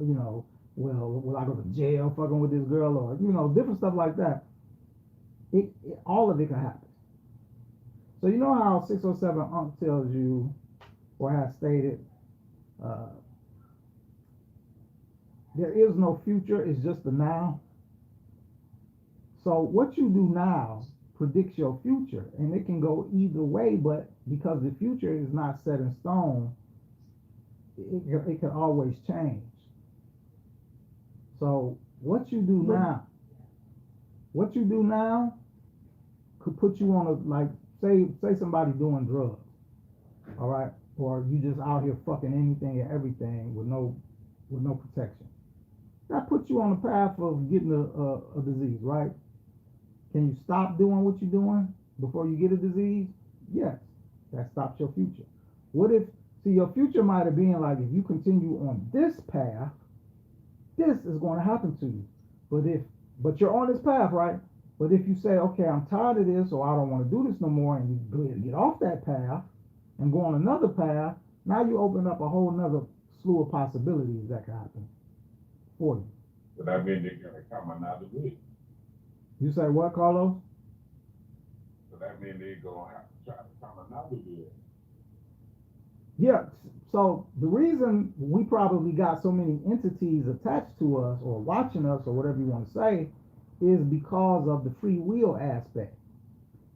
will I go to jail fucking with this girl, or different stuff like that. All of it can happen. So you know how 607 Unc tells you, or has stated, there is no future, it's just the now. So what you do now predicts your future, and it can go either way, but because the future is not set in stone, it can always change. So what you do now could put you on say somebody doing drugs, all right, or you just out here fucking anything and everything with no protection. That puts you on the path of getting a disease, right? Can you stop doing what you're doing before you get a disease? Yes, that stops your future. Your future might have been like, if you continue on this path, this is going to happen to you. But you're on this path, right? But if you say, okay, I'm tired of this, or I don't want to do this no more, and you get off that path and go on another path, now you open up a whole nother slew of possibilities that can happen for you. So that means they're gonna come another way. You say what, Carlos? So that means they're gonna have to try to come another way. Yeah, So the reason we probably got so many entities attached to us or watching us or whatever you want to say is because of the free will aspect.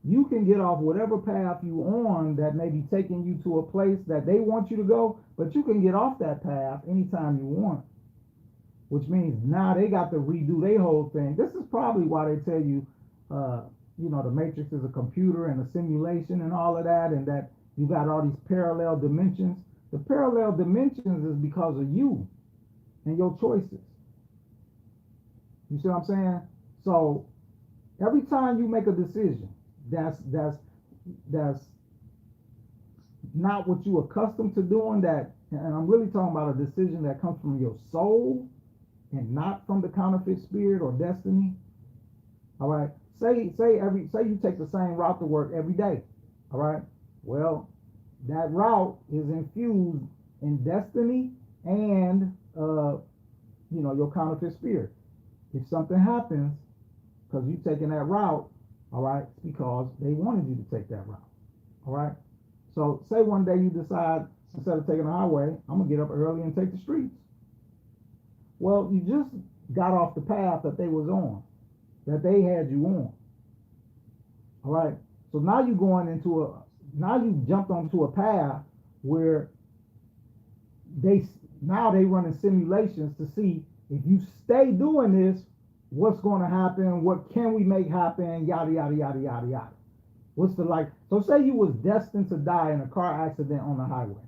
You can get off whatever path you on that may be taking you to a place that they want you to go, but you can get off that path anytime you want. Which means now they got to redo their whole thing. This is probably why they tell you, the Matrix is a computer and a simulation and all of that, and that you got all these parallel dimensions. The parallel dimensions is because of you and your choices. You see what I'm saying? So every time you make a decision, that's not what you're accustomed to doing. That, and I'm really talking about a decision that comes from your soul and not from the counterfeit spirit or destiny. All right. Say you take the same route to work every day. All right. Well, that route is infused in destiny and your counterfeit spirit. If something happens because you taking that route, all right, it's because they wanted you to take that route. All right. So say one day you decide, instead of taking the highway, I'm gonna get up early and take the streets. Well, you just got off the path that they was on, that they had you on. All right. So now you jumped onto a path where they running simulations to see if you stay doing this, what's going to happen, what can we make happen, yada, yada, yada, yada, yada. What's the like? So say you was destined to die in a car accident on the highway.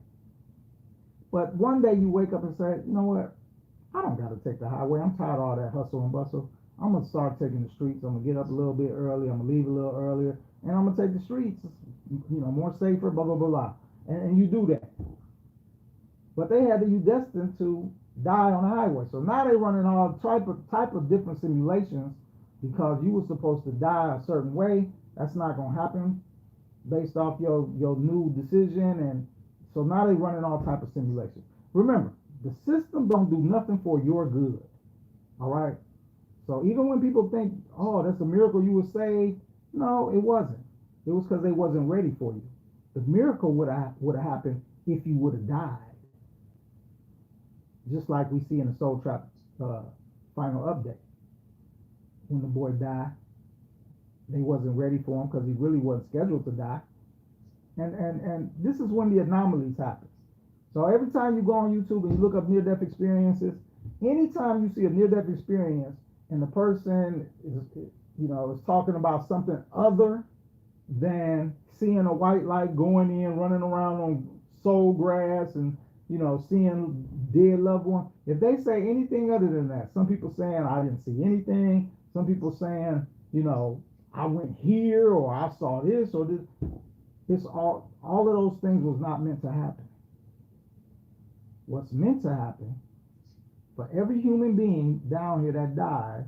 But one day you wake up and say, you know what? I don't got to take the highway. I'm tired of all that hustle and bustle. I'm going to start taking the streets. I'm going to get up a little bit early. I'm going to leave a little earlier. And I'm going to take the streets, more safer, blah, blah, blah, blah. And you do that. But they had you destined to die on the highway. So now they're running all type of different simulations because you were supposed to die a certain way. That's not going to happen based off your new decision. And so now they're running all type of simulations. Remember, the system don't do nothing for your good. All right. So even when people think, oh, that's a miracle you were saved, no, it wasn't. It was because they wasn't ready for you. The miracle would have happened if you would have died. Just like we see in the Soul Trap final update. When the boy died, they wasn't ready for him because he really wasn't scheduled to die. And this is when the anomalies happen. So every time you go on YouTube and you look up near-death experiences, anytime you see a near-death experience and the person is talking about something other than seeing a white light going in, running around on soul grass and seeing dead loved one. If they say anything other than that, some people saying I didn't see anything, some people saying, I went here or I saw this or this. It's all of those things was not meant to happen. What's meant to happen for every human being down here that dies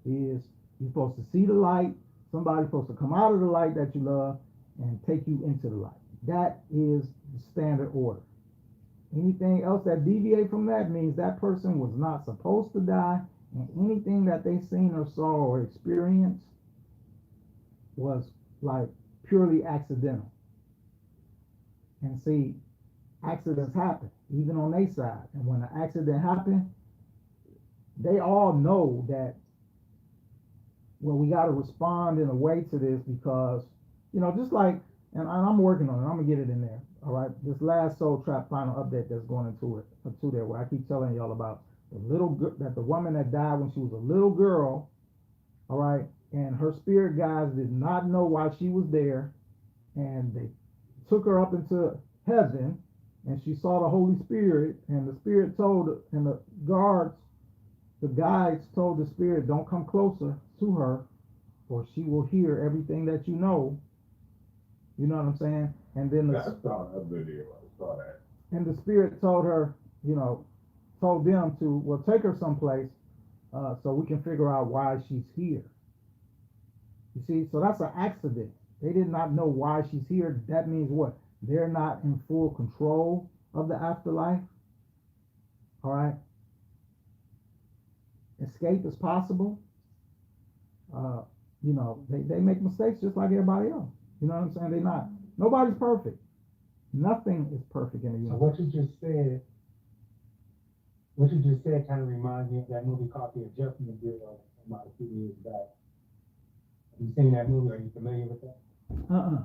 is you're supposed to see the light. Somebody's supposed to come out of the light that you love and take you into the light. That is the standard order. Anything else that deviate from that means that person was not supposed to die, and anything that they seen or saw or experienced was like purely accidental. And see, accidents happen, even on their side. And when an accident happens, they all know that, well, we got to respond in a way to this because, just like, and I'm working on it, I'm going to get it in there. All right, this last Soul Trap final update that's going into there, where I keep telling y'all about the woman that died when she was a little girl, all right, and her spirit guides did not know why she was there, and they took her up into heaven, and she saw the Holy Spirit, and the Spirit told, and the guides told the Spirit, don't come closer to her, or she will hear everything that you know. You know what I'm saying? And then I saw that video. I saw that. And the Spirit told her, told them to, well, take her someplace so we can figure out why she's here. You see, so that's an accident. They did not know why she's here. That means what? They're not in full control of the afterlife. All right. Escape is possible. They make mistakes just like everybody else. You know what I'm saying? Nobody's perfect. Nothing is perfect in the So universe. what you just said kind of reminds me of that movie called The Adjustment Bureau from about a few years back. Have you seen that movie? Are you familiar with that? Uh-uh.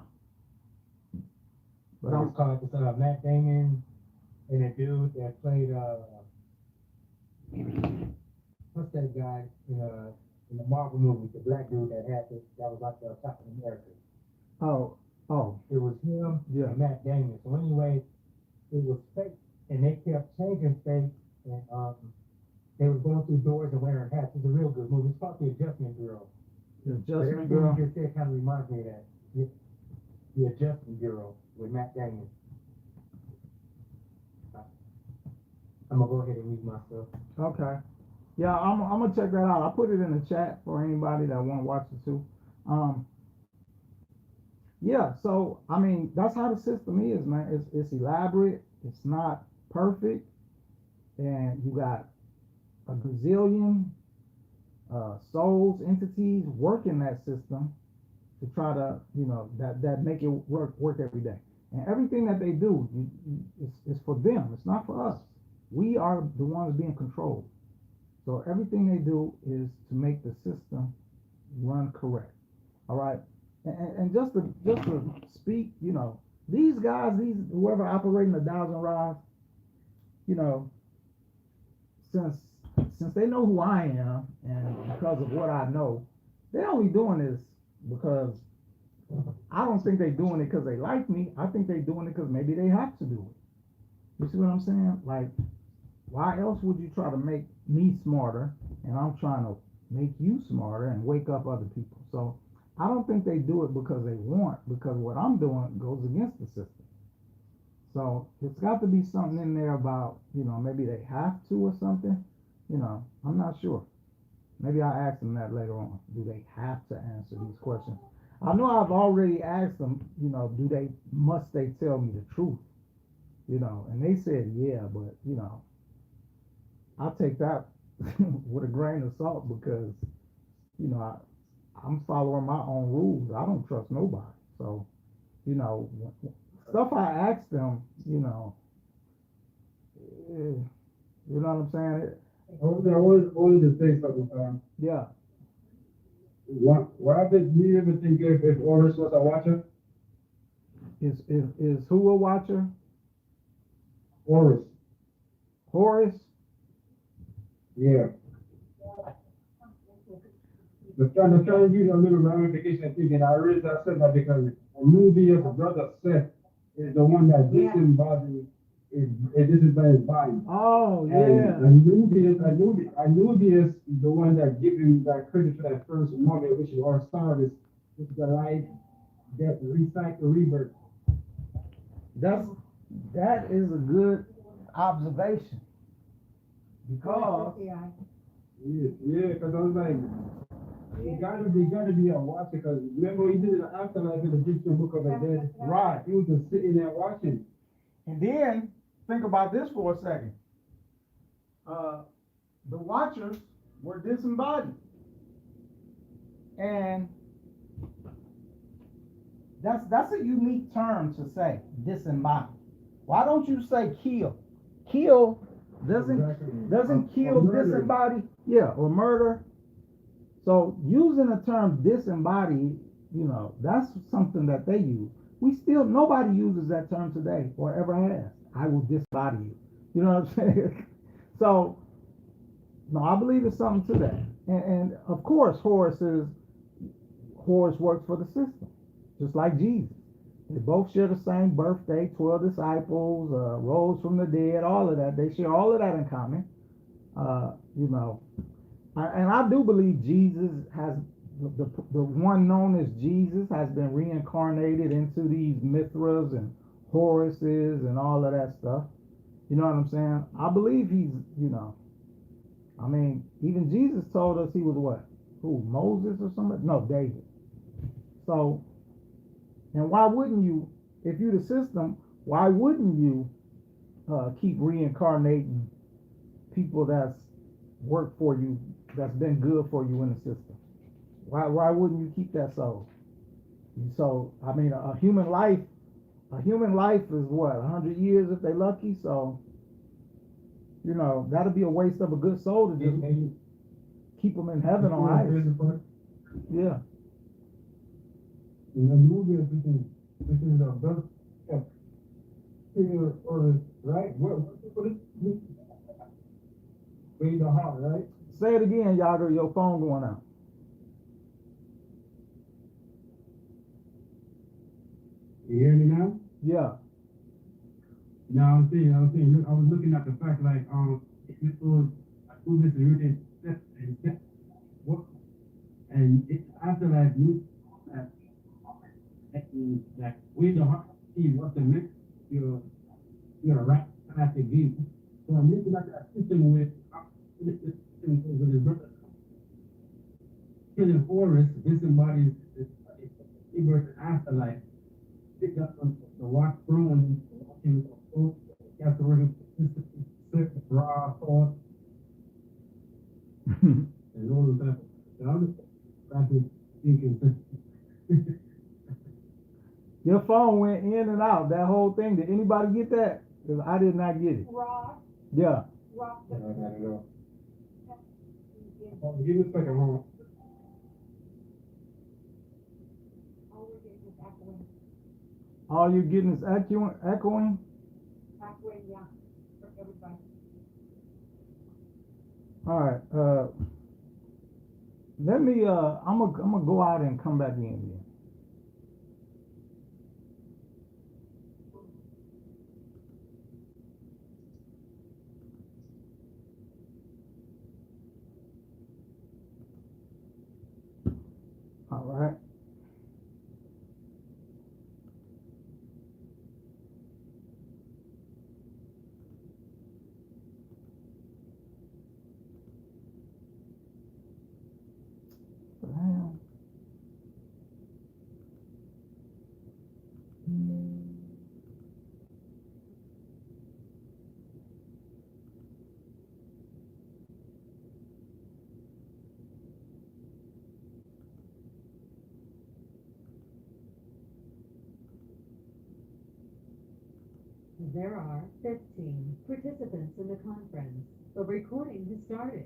But It's called Matt Damon and a dude that played what's that guy in the Marvel movie, the black dude that was like the Captain America. oh, It was him Yeah. and Matt Damon. So anyway, it was fake, and they kept changing fake, and they were going through doors and wearing hats. It's a real good movie. It's called The Adjustment Bureau. the But Adjustment everything Girl. you just said kind of reminds me of that. The Adjustment Bureau with Matt Damon. I'm gonna go ahead and mute myself. Okay. Yeah, I'm gonna check that out. I'll put it in the chat for anybody that want to watch it too. Yeah, so I mean that's how the system is, man. It's elaborate, it's not perfect, and you got a gazillion souls, entities working that system to try to, that make it work every day. And everything that they do, it's for them. It's not for us. We are the ones being controlled. So everything they do is to make the system run correct. All right. And just to speak, these guys, whoever operating the Dows and Rods, since they know who I am and because of what I know, they're only doing this because I don't think they're doing it because they like me. I think they're doing it because maybe they have to do it. You see what I'm saying? Like, why else would you try to make me smarter and I'm trying to make you smarter and wake up other people? So I don't think they do it because they want, because what I'm doing goes against the system. So it's got to be something in there about, maybe they have to or something. I'm not sure. Maybe I'll ask them that later on. Do they have to answer these questions? I know I've already asked them, must they tell me the truth? And they said, yeah, but, I'll take that with a grain of salt because, I'm following my own rules. I don't trust nobody. So, stuff I asked them, you know what I'm saying? I wanted to say something. Yeah. What do you ever think if Oris was a watcher? Is who a watcher? Oris. Horace? Yeah. The trying to give you a little ramification thing, and I realized I said that because a movie of the brother Seth is the one that disembodies his body. Oh, yeah. And Anubius is the one that gives him that credit for that first moment, which is our service. It's the life, death, recycle, rebirth. That is a good observation. Because because I was like, it gotta be a watcher, because remember he did the afterlife in the Egyptian book of the dead. Right. He was just sitting there watching. And then think about this for a second. The watchers were disembodied. And that's a unique term to say, disembodied. Why don't you say kill? Kill doesn't kill disembodied, or murder. So using the term disembodied, that's something that they use. Nobody uses that term today or ever has. I will disembody you. You know what I'm saying? So, no, I believe there's something to that. And of course, Horus works for the system, just like Jesus. They both share the same birthday, 12 disciples, rose from the dead, all of that. They share all of that in common. And I do believe Jesus has, the one known as Jesus has been reincarnated into these Mithras and Horuses and all of that stuff. You know what I'm saying? I believe he's, even Jesus told us he was what? Who, Moses or somebody? No, David. So, and why wouldn't you, if you're the system, why wouldn't you keep reincarnating people that's worked for you, that's been good for you in the system? Why wouldn't you keep that soul? So, a human life a human life is what, 100 years if they lucky. So, you know, that'd be a waste of a good soul to just keep them in heaven on ice. Yeah. In the movie, this is a brother, or right? What is read the heart, right? Say it again, Yager. Your phone going out. You hear me now? Yeah. Now I'm saying, I was looking at the fact like, this was, who this is written, what, and it's after that, that with the heart, see what the next, you're right path to give. So I'm looking at that system with his brother. Killing Forrest, this embodies the afterlife. Pick up on the watch throne, walking after working raw thought and all of that. So I'm just trying thinking. Your phone went in and out. That whole thing. Did anybody get that? Because I did not get it. Raw, Yeah. raw. I gotta go. Give me a second, hold on. All we're getting is echoing, All you're getting is echoing. echoing, yeah, for everybody. All right. Let me. I'm gonna go out and come back in here. All right. Damn. There are 15 participants in the conference. The recording has started.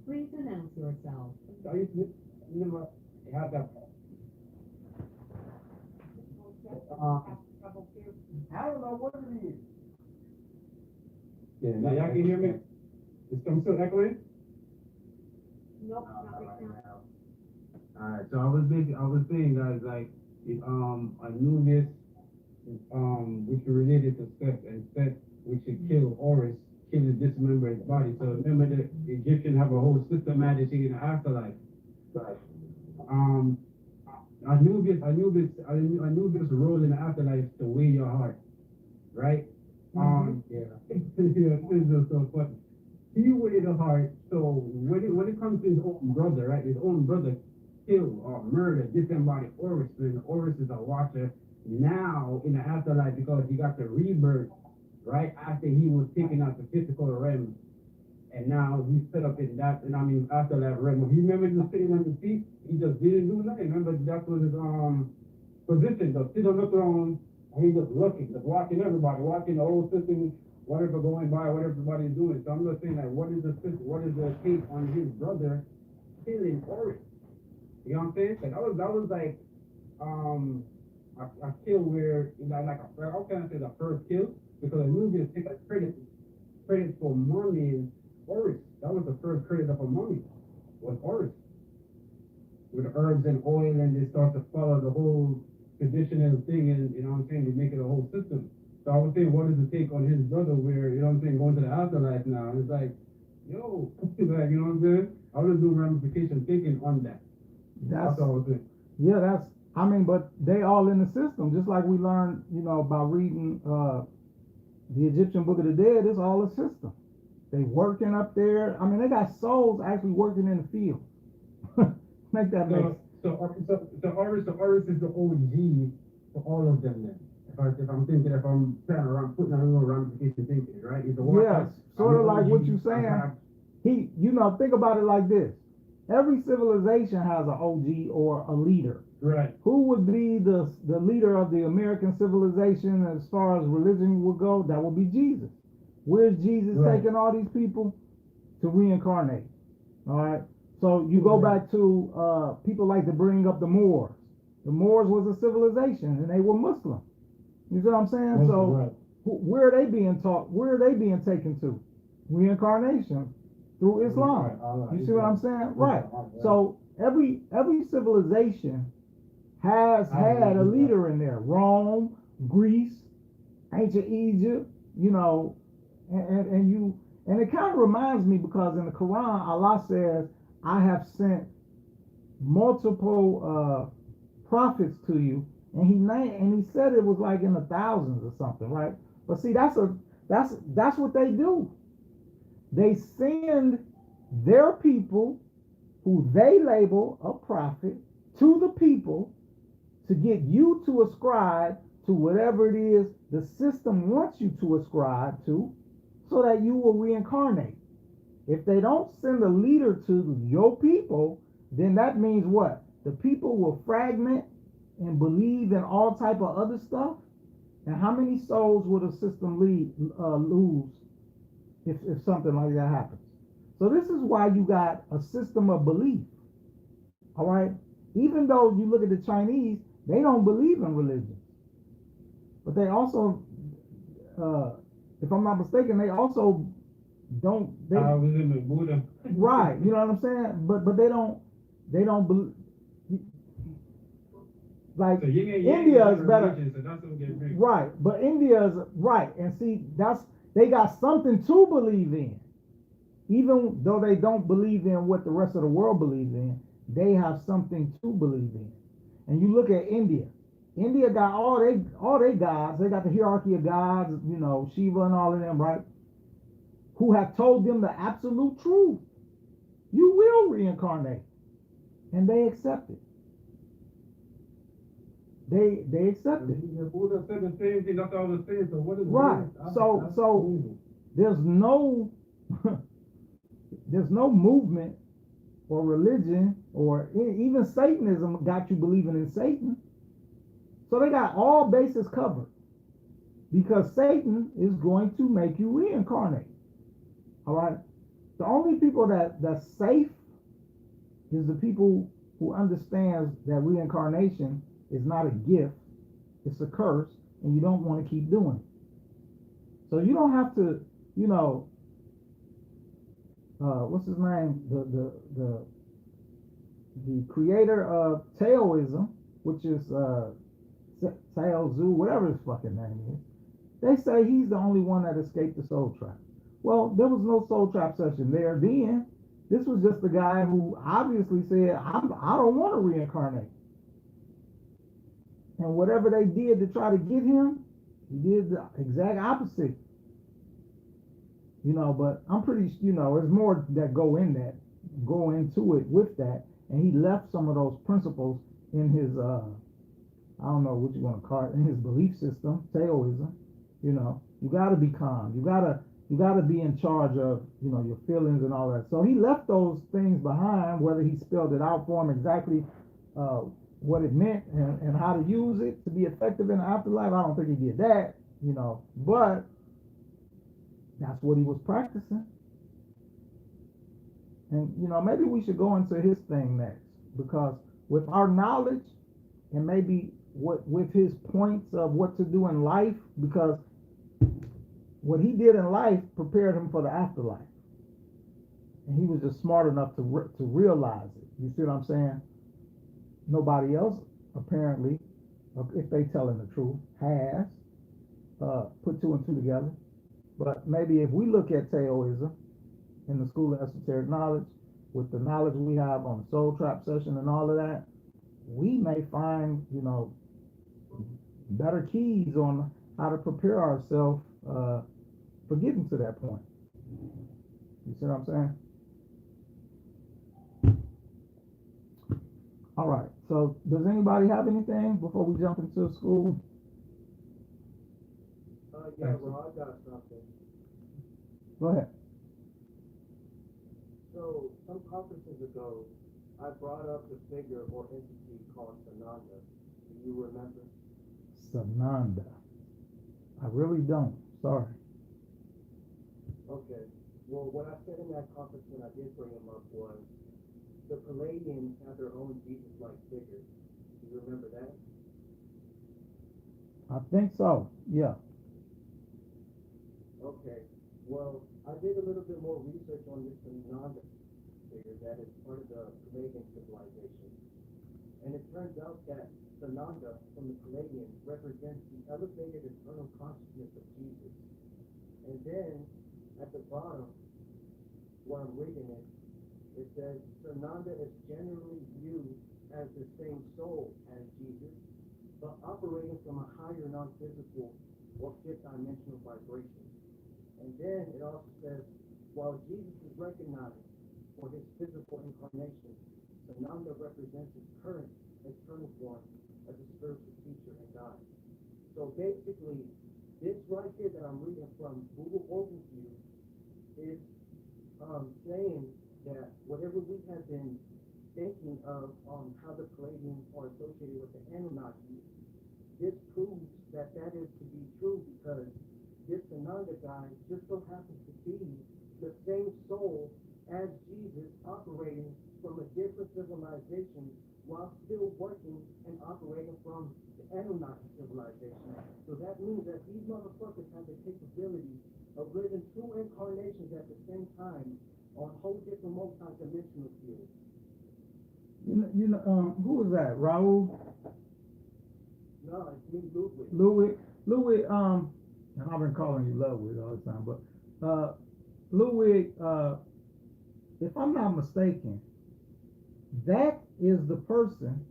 Please announce yourself. I used to never have that. I don't know what it is. Yeah, now y'all can hear me? I'm still echoing? Nope, not right now. Alright, so I was saying guys, like, I knew this, which related to Seth, and Seth, which should kill Horus, kill and dismember his body. So remember the Egyptians have a whole systematic thing in the afterlife. Right. I knew this role in the afterlife to weigh your heart, right? Yeah. This is so funny. He weighed the heart. So when it comes to his own brother, right? His own brother killed or murdered, disembodied Horus, and Horus is a watcher now in the afterlife because he got the rebirth right after he was taken out the physical realm. And now he's set up in that, and I mean, afterlife realm. He remember just sitting on his feet, he just didn't do nothing. Remember, that was his position, just sit on the throne, and he just looking, just watching everybody, watching the whole system, whatever going by, what everybody's doing. So I'm just saying that what is the take on his brother killing Horus? You know what I'm saying? So that was like a kill where, like how can I say the first kill? Because the movie is taking credit for mummy Horus. That was the first credit of a mummy, was Horus. With herbs and oil, and they start to follow the whole traditional thing, and you know what I'm saying, they make it a whole system. So I was saying, what is the take on his brother where, you know what I'm saying, going to the afterlife now? And it's like, yo, like, you know what I'm saying? I was doing ramification thinking on that. That's all I was saying. Yeah, but they all in the system, just like we learned, you know, by reading the Egyptian Book of the Dead. It's all a system. They working up there. I mean, they got souls actually working in the field. Make that make sense. So Horus is the OG for all of them then. If I'm thinking, if I'm playing around, putting a little ramification thinking, right? Yes, sort of like what you're saying. You know, think about it like this. every civilization has an OG or a leader. Right. Who would be the leader of the American civilization as far as religion would go? That would be Jesus. Where's Jesus Right. taking all these people? To reincarnate. All right. So you go back to people like to bring up the Moors. The Moors was a civilization and they were Muslim. You see what I'm saying? So Right. where are they being taught? Where are they being taken to? Reincarnation through Islam. Right. You see what I'm saying? Right. So every civilization has had a leader in there. Rome, Greece, ancient Egypt, you know, and it kind of reminds me because in the Quran, Allah says, I have sent multiple prophets to you, and he said it was like in the thousands or something, right? But see, that's what they do. They send their people who they label a prophet to the people to get you to ascribe to whatever it is the system wants you to ascribe to, so that you will reincarnate. If they don't send a leader to your people, then that means what? The people will fragment and believe in all type of other stuff. And how many souls would a system lose if something like that happens? So this is why you got a system of belief. All right? Even though you look at the Chinese, they don't believe in religion. But they also, if I'm not mistaken, they also don't. Buddha. Right, you know what I'm saying? But they don't believe. Like So India is better. So that's what get big. Right, but India is right, and see they got something to believe in, even though they don't believe in what the rest of the world believes in. They have something to believe in, and you look at India. India got all they gods. They got the hierarchy of gods, you know, Shiva and all of them, right? Who have told them the absolute truth. You will reincarnate, and they accept it. They accept it. Buddha said the same thing. That's all the same. So what is Right. So there's no there's no movement or religion or even Satanism got you believing in Satan. So they got all bases covered because Satan is going to make you reincarnate. All right. The only people that's safe is the people who understands that reincarnation is not a gift, it's a curse, and you don't want to keep doing it. So you don't have to, you know, what's his name? The creator of Taoism, which is Tao Zu, whatever his fucking name is. They say he's the only one that escaped the soul trap. Well, there was no soul trap session there then. This was just the guy who obviously said, I don't want to reincarnate. And whatever they did to try to get him, he did the exact opposite. You know, but I'm pretty, you know, there's more that go into it with that. And he left some of those principles in his, I don't know what you want to call it, in his belief system, Taoism. You know, you got to be calm. You gotta be in charge of, you know, your feelings and all that. So he left those things behind, whether he spelled it out for him exactly what it meant and how to use it to be effective in the afterlife. I don't think he did that, you know, but that's what he was practicing. And, you know, maybe we should go into his thing next, because with our knowledge and maybe with his points of what to do in life, because what he did in life prepared him for the afterlife. And he was just smart enough to realize it. You see what I'm saying? Nobody else, apparently, if they telling the truth, has put two and two together. But maybe if we look at Taoism in the School of Esoteric Knowledge, with the knowledge we have on the Soul Trap session and all of that, we may find, you know, better keys on how to prepare ourselves for getting to that point. You see what I'm saying? All right. So does anybody have anything before we jump into school? Yeah, well, I got something. Go ahead. So some conferences ago, I brought up the figure or entity called Sananda. Do you remember? Sananda. I really don't. Sorry. Okay. Well, what I said in that conference when I did bring him up was the Palladians have their own Jesus-like figure. Do you remember that? I think so. Yeah. Okay. Well, I did a little bit more research on this Sananda figure that is part of the Palladian civilization. And it turns out that Sananda from the Palladians represents the elevated eternal consciousness of Jesus. And then at the bottom, where I'm reading it, it says Sananda is generally viewed as the same soul as Jesus, but operating from a higher non-physical or fifth dimensional vibration. And then it also says, while Jesus is recognized for his physical incarnation, Sananda represents his current eternal form as a spiritual teacher and guide. So basically, this right here that I'm reading from Google Overview is saying that whatever we have been thinking of how the Palladians are associated with the Anunnaki, this proves that that is to be true because this Sananda guy just so happens to be the same soul as Jesus operating from a different civilization while still working and operating from the Anunnaki civilization. So that means that these motherfuckers have the capability of living two incarnations at the same time on whole different multi-dimensional fields. Who was that? Raul? No, it's me, Ludwig. Ludwig, and I've been calling you Ludwig all the time, but Ludwig, if I'm not mistaken, that is the person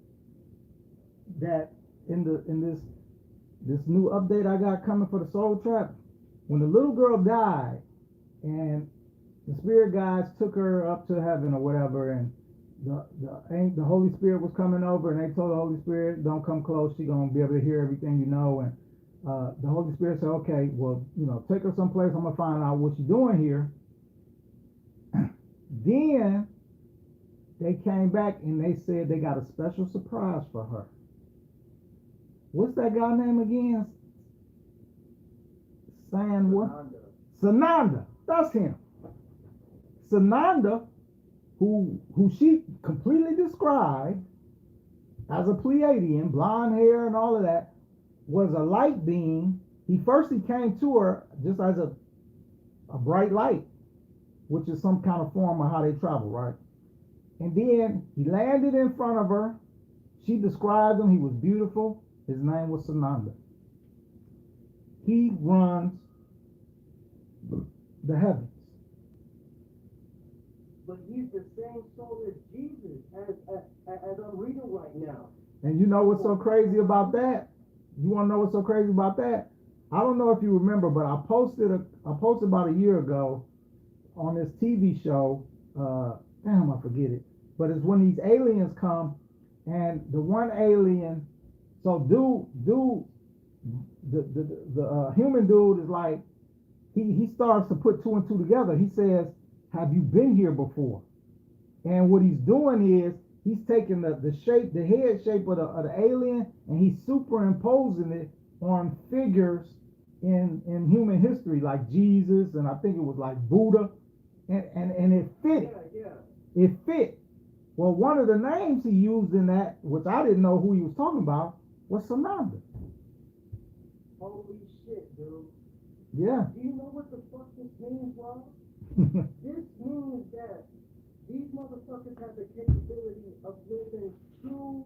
that in this new update I got coming for the Soul Trap, when the little girl died and the spirit guides took her up to heaven or whatever, and the Holy Spirit was coming over, and they told the Holy Spirit, don't come close, she's gonna be able to hear everything you know. And the Holy Spirit said, okay, well, take her someplace, I'm gonna find out what she's doing here. Then they came back and they said they got a special surprise for her. What's that guy name again? Sananda. That's him. Sananda, who she completely described as a Pleiadian, blonde hair and all of that, was a light being. He came to her just as a bright light, which is some kind of form of how they travel, right? And then he landed in front of her. She described him. He was beautiful. His name was Sananda. He runs the heavens. But he's the same soul as Jesus, as I'm reading right now. And you know what's so crazy about that? You want to know what's so crazy about that? I don't know if you remember, but I posted about a year ago on this TV show. Damn, I forget it. But it's when these aliens come, and the one alien. So the human dude is like, he starts to put two and two together. He says, have you been here before? And what he's doing is he's taking the head shape of the alien, and he's superimposing it on figures in human history, like Jesus, and I think it was like Buddha, and it fit. Yeah. It fit. Well, one of the names he used in that, which I didn't know who he was talking about, was Sananda. Holy shit, dude. Yeah. Do you know what the fuck this means, Rob? This means that these motherfuckers have the capability of living two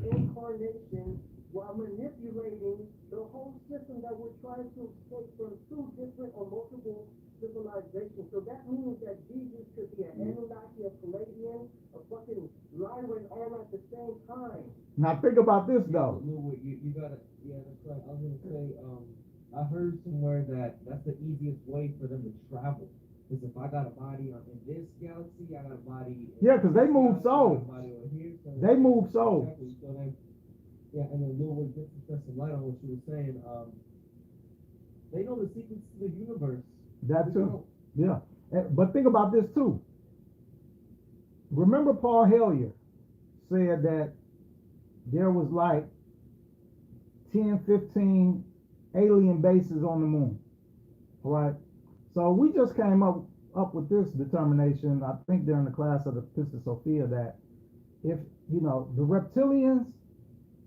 incarnations while manipulating the whole system that we're trying to escape from two different or multiple civilizations. So that means that Jesus could be an Anunnaki, a Palladian, a fucking Lyran all at the same time. Now think about this though. You gotta, yeah, that's right. I was gonna say, I heard somewhere that that's the easiest way for them to travel. Because if I got a body in this galaxy, I got a body. Yeah, because they move souls. They move souls. Exactly. So then, yeah, and then Lil just to shed some light on what you were saying. They know the secrets to the universe. That too. Yeah. But think about this too. remember Paul Hellyer said that there was like 10, 15 alien bases on the moon, right? So we just came up with this determination, I think during the class of the Pistis Sophia, that if, you know, the reptilians,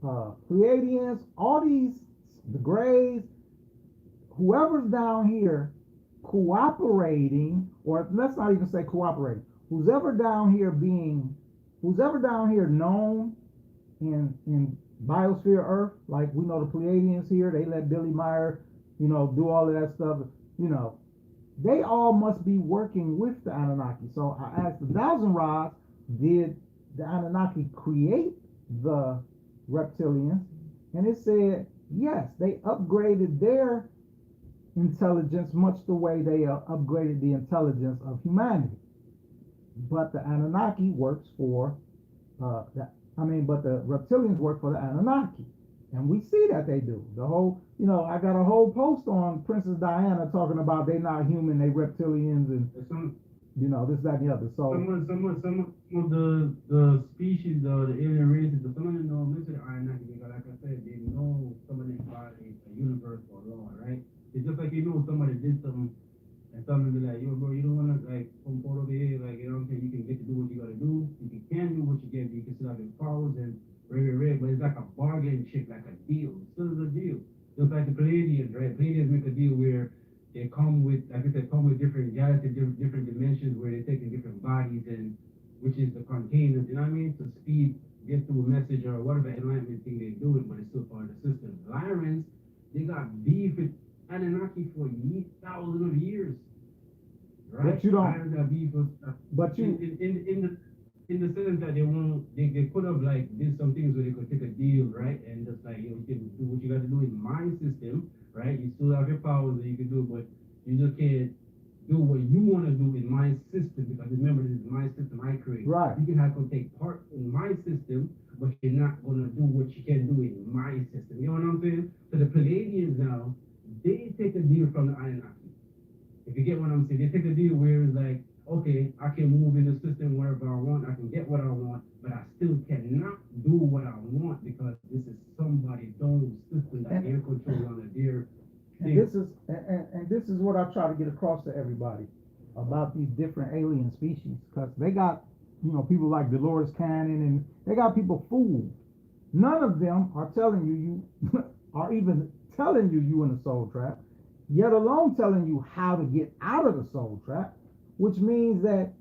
Pleiadians, all these, the Greys, whoever's down here cooperating, or let's not even say cooperating, who's ever down here known in biosphere Earth, like we know the Pleiadians here, they let Billy Meyer, you know, do all of that stuff, you know, they all must be working with the Anunnaki. So I asked the Thousand Rods, did the Anunnaki create the reptilians? And it said, yes, they upgraded their intelligence much the way they upgraded the intelligence of humanity. But the Anunnaki works for, but the reptilians work for the Anunnaki. And we see that they do. The whole, you know, I got a whole post on Princess Diana talking about they not human, they reptilians, and you know, this, that, and the other. So some of the species, the alien races, some of them know mention the Anunnaki because, like I said, they know some of them body a universe or law, right? It's just like, you know, somebody did something and somebody be like, yo, bro, you don't want to like come forward over here, like, you know what I'm saying? You can get to do what you gotta do. You can do what you can do. You can still have your powers and red, but it's like a bargain chip, like a deal. It's still a deal. Just like the Pleiadians, right? Pleiadians make a deal where they come with, like I said, come with different galaxies, different dimensions where they're taking different bodies, and which is the containers, you know what I mean? To speed, get through a message or whatever enlightenment thing they're doing, but it's still part of the system. Lyrans, they got beef with Anunnaki for thousands of years. Right? But you don't. Lyrans got beef with, but you in the sense that they could have like did some things where they could take a deal, right? And just like, you know, you can do what you got to do in my system, right? You still have your powers that you can do, but you just can't do what you want to do in my system, because remember, this is my system I create. Right. You can have to take part in my system, but you're not gonna do what you can do in my system. You know what I'm saying? So the Pleiadians now, they take a deal from the Anunnaki. If you get what I'm saying, they take a deal where it's like, okay, I can move in the system wherever I want, I can get what I want, but I still cannot do what I want because this is somebody's own system that they're controlling under their thing. And this is what I try to get across to everybody about these different alien species, because they got, you know, people like Dolores Cannon, and they got people fooled. None of them are telling you are even telling you in a soul trap, yet alone telling you how to get out of the soul trap, which means that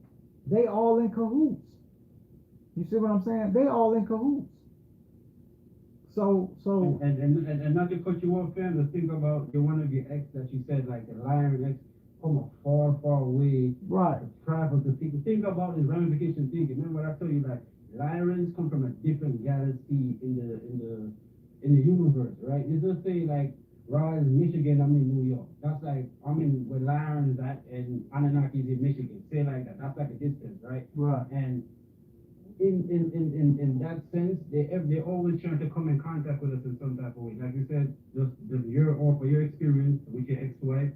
they all in cahoots. You see what I'm saying? They all in cahoots. So and not to cut you off, fam, to think about one of your ex that you said, like the lion ex from a far away, right, to travel to think about this ramification thinking. Remember what I told you, like lions come from a different galaxy in the universe, right? You just say like Rraw is Michigan, I'm in New York. That's like I'm in where lions at and Anunnaki is in Michigan. Say like that. That's like a distance, right? Right. And in that sense, they're always trying to come in contact with us in some type of way. Like you said, just for your experience with your ex-wife,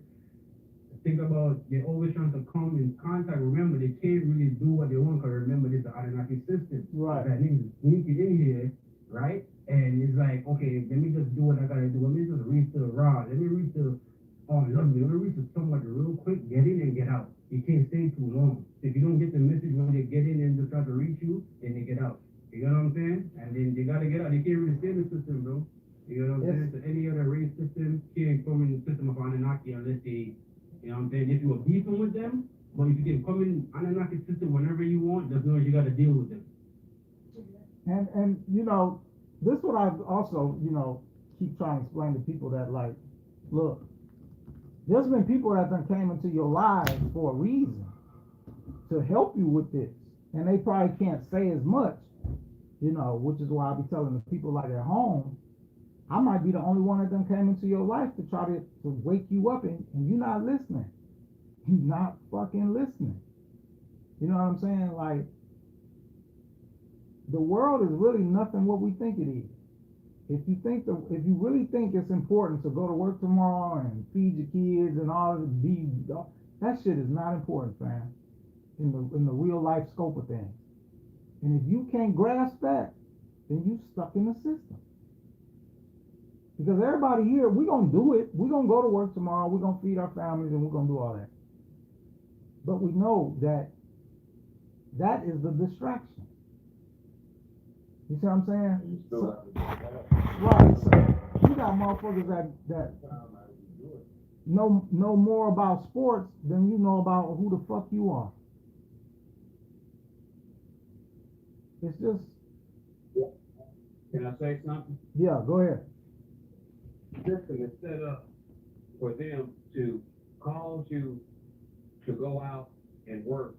think about they're always trying to come in contact. Remember, they can't really do what they want because remember, this is the Anunnaki system. Right. That niggas sneaking in here, right? And it's like, okay, let me just do what I gotta do. Let me just reach to the Rraw. Let me reach to lovely. Let me reach to somebody real quick, get in and get out. You can't stay too long. If you don't get the message when they get in and just try to reach you, then they get out. You know what I'm saying? And then they gotta get out. They can't really stay in the system, bro. You know what I'm saying? So any other race system can't come in the system of Anunnaki unless they, you know what I'm saying? If you are beefing with them, but if you can come in Anunnaki system whenever you want, just know you gotta deal with them. And you know, this is what I also, you know, keep trying to explain to people that, like, look, there's been people that done came into your lives for a reason, to help you with this, and they probably can't say as much, you know, which is why I be telling the people like at home, I might be the only one that done came into your life to try to wake you up, and you're not listening. You're not fucking listening. You know what I'm saying? Like, the world is really nothing what we think it is. If you really think it's important to go to work tomorrow and feed your kids and all of that shit is not important, fam. In the real life scope of things. And if you can't grasp that, then you stuck in the system. Because everybody here, we're gonna do it. We're gonna go to work tomorrow, we're gonna feed our families, and we're gonna do all that. But we know that that is the distraction. You see what I'm saying? And you still So, have to do that. right. So you got motherfuckers that Time how you do it. know more about sports than you know about who the fuck you are. It's just, Can I say something? yeah, go ahead. System is set up for them to cause you to go out and work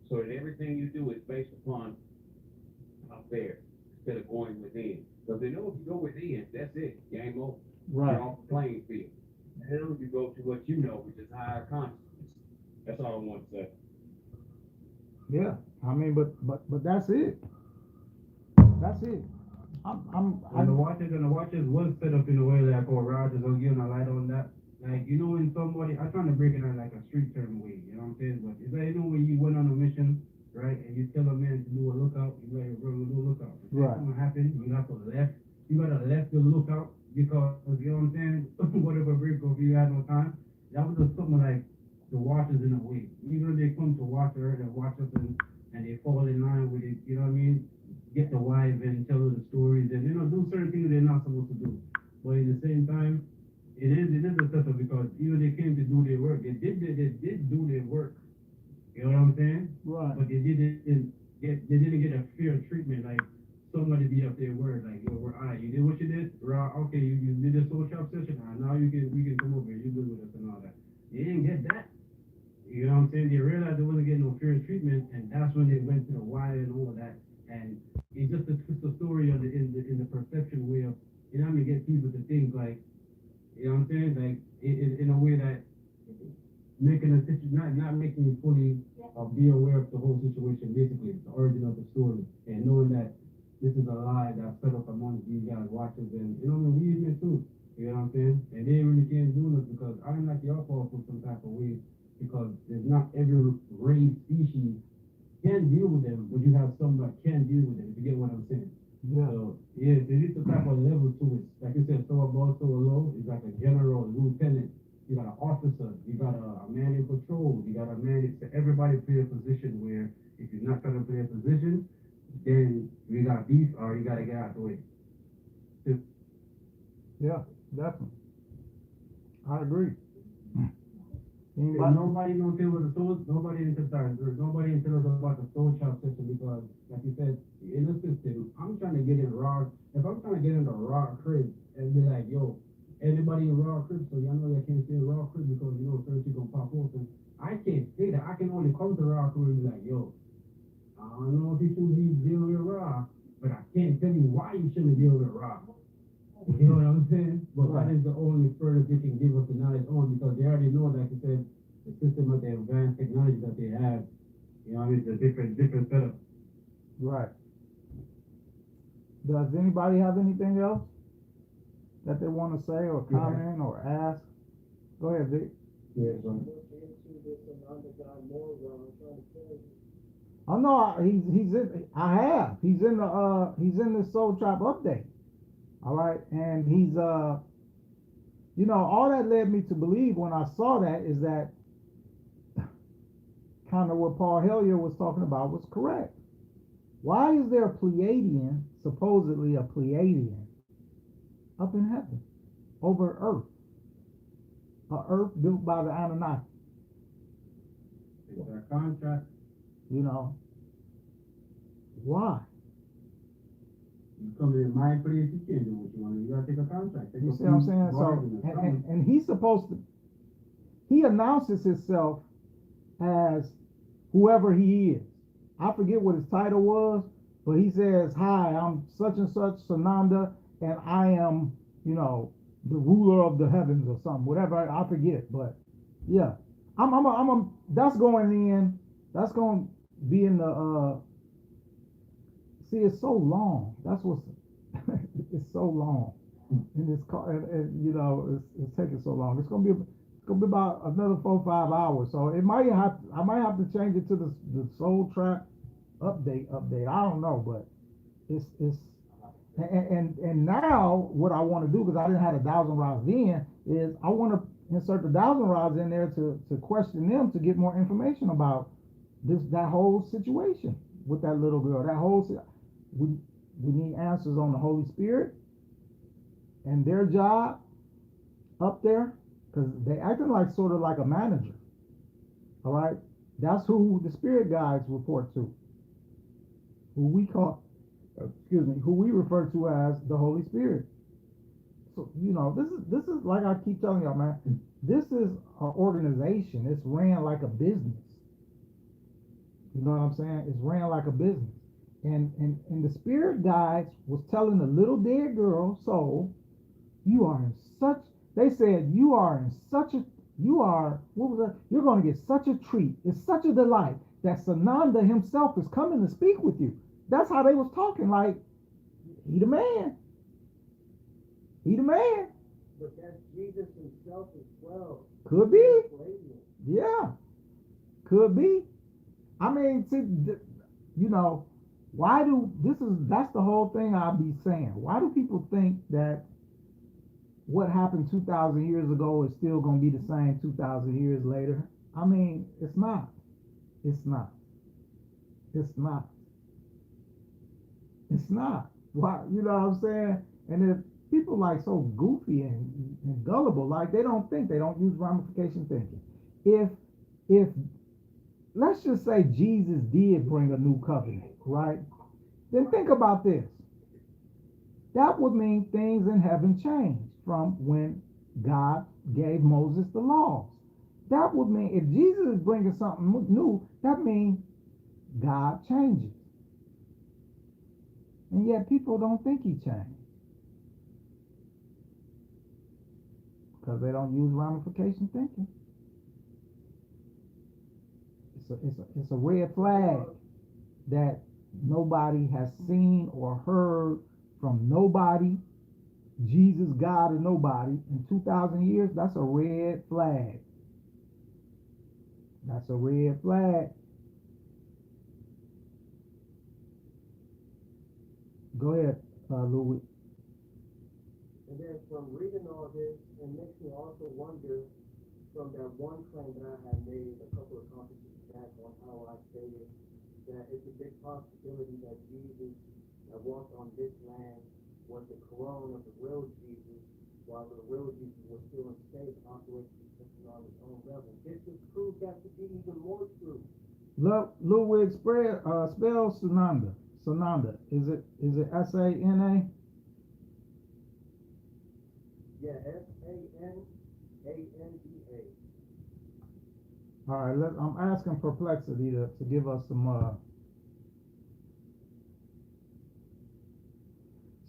so that everything you do is based upon out there instead of going within. Because they know if you go within, that's it, game over. Right. You're off the playing field. Now you go to what you know, which is higher consciousness. That's all I want to say. Yeah. I mean, but that's it. That's it. And the watches was set up in a way like, oh, Rogers will give a light on that. Like, you know, when somebody, I'm trying to break it down like a street term way, you know what I'm saying? But it's like, you know, when you went on a mission, right, and you tell a man to do a lookout, you let your brother do a lookout. If Right. something happens, you have to left the lookout because, you know what I'm saying? Whatever break or if you had no time, that was just something like the watchers in a way. Even if they come to watch her and watch us and they fall in line with it, you know what I mean? Get the wife and tell her the stories and, you know, do certain things they're not supposed to do. But at the same time, it is a setup because even they came to do their work, they did do their work. You know what I'm saying? Right. But they didn't get a fair treatment, like somebody be up their word, like, yo, you did what you did, Raw, okay, you did a soul shop session, now we can come over here, you good with us and all that. They didn't get that. You know what I'm saying? They realized they wasn't getting no fair treatment, and that's when they went to the wire and all of that. And it's just a twist of story of in the perception way of, you know, to get people to think like, you know what I'm saying? Like in a way that making a situation, not making you fully be aware of the whole situation. Basically, the origin of the story, and knowing that this is a lie that's set up amongst these guys watchers, and you know, we even it too. You know what I'm saying? And they really can't do this because I don't like y'all fall for some type of way because there's not every race species can deal with them, but you have some that can deal with them. If you get what I'm saying? Yeah. So yeah, there is a type of level to it. Like you said, so above, so low. It's like a general, lieutenant. You got an officer. You got a man in patrol. You got a man. Everybody play a position where if you're not trying to play a position, then you got beef or you got to get out the way. Yeah, definitely. I agree. But nobody don't tell us the soul. Nobody in nobody tell us about the soul shop system because, like you said, in the system, I'm trying to get in Raw. If I'm trying to get into Raw crib and be like, yo, anybody in Raw crib, so y'all know I can't say Raw crib because you know certain people gonna pop open. I can't say that. I can only come to Raw crib and be like, yo, I don't know if you should be dealing with Raw, but I can't tell you why you shouldn't deal with Raw. You know what I'm saying? But Right. that is the only further they can give us the knowledge on because they already know, like you said, the system of the advanced technology that they have. You know, it's a different setup. Right. Does anybody have anything else that they want to say or comment or ask? Go ahead, Vic. Yeah, Oh no, he's in. I have. He's in the Soul Trap update. All right, and he's you know, all that led me to believe when I saw that is that kind of what Paul Hellyer was talking about was correct. Why is there a Pleiadian, supposedly a Pleiadian, up in heaven over Earth? A Earth built by the Anunnaki. it's a contract. You know, why? You come in my place, you can't do what you want. You gotta take a contract. You see what I'm saying? So, and he's supposed to. He announces himself as whoever he is. I forget what his title was, but he says, "Hi, I'm such and such Sananda, and I am, you know, the ruler of the heavens or something, whatever. I forget, but yeah, that's going in. That's going to be in the. See, it's so long. That's what's. It's so long, and it's and you know, it's taking so long. It's gonna be about another 4 or 5 hours. So I might have to change it to the Soul Trap update. I don't know, but it's and now what I want to do, because I didn't have 1,000 rods then, is I want to insert the 1,000 rods in there to question them to get more information about that whole situation with that little girl. We need answers on the Holy Spirit and their job up there, because they acting like sort of like a manager. All right, that's who the spirit guides report to, who we refer to as the Holy Spirit. So this is like I keep telling y'all, man. This is an organization. It's ran like a business. You know what I'm saying? It's ran like a business. And the spirit guides was telling the little dead girl soul, they said you're going to get such a treat. It's such a delight that Sananda himself is coming to speak with you. That's how they was talking, like, he the man. He the man. But that's Jesus himself as well. Could be. Yeah. Could be. I mean, see, that's the whole thing I'll be saying. Why do people think that what happened 2,000 years ago is still going to be the same 2,000 years later? I mean, it's not. It's not. It's not. It's not. Why? You know what I'm saying? And if people like so goofy and gullible, like they don't use ramification thinking. If let's just say Jesus did bring a new covenant, right? Then think about this. That would mean things in heaven changed from when God gave Moses the laws. That would mean if Jesus is bringing something new, that means God changes. And yet people don't think he changed, because they don't use ramification thinking. It's a red flag that nobody has seen or heard from nobody, Jesus, God, or nobody in 2,000 years. That's a red flag. That's a red flag. Go ahead, Louis. And then from reading all this, it makes me also wonder, from that one claim that I had made a couple of conferences back on how I stated that it's a big possibility that Jesus that walked on this land was the clone of the real Jesus, while the real Jesus was still in space, operating on his own level. This would prove that to be even more true. Louis, spell Sananda. Sananda. Is it S-A-N-A? Yeah, S-A-N-A-N-D-A. All right, I'm asking Perplexity to give us some.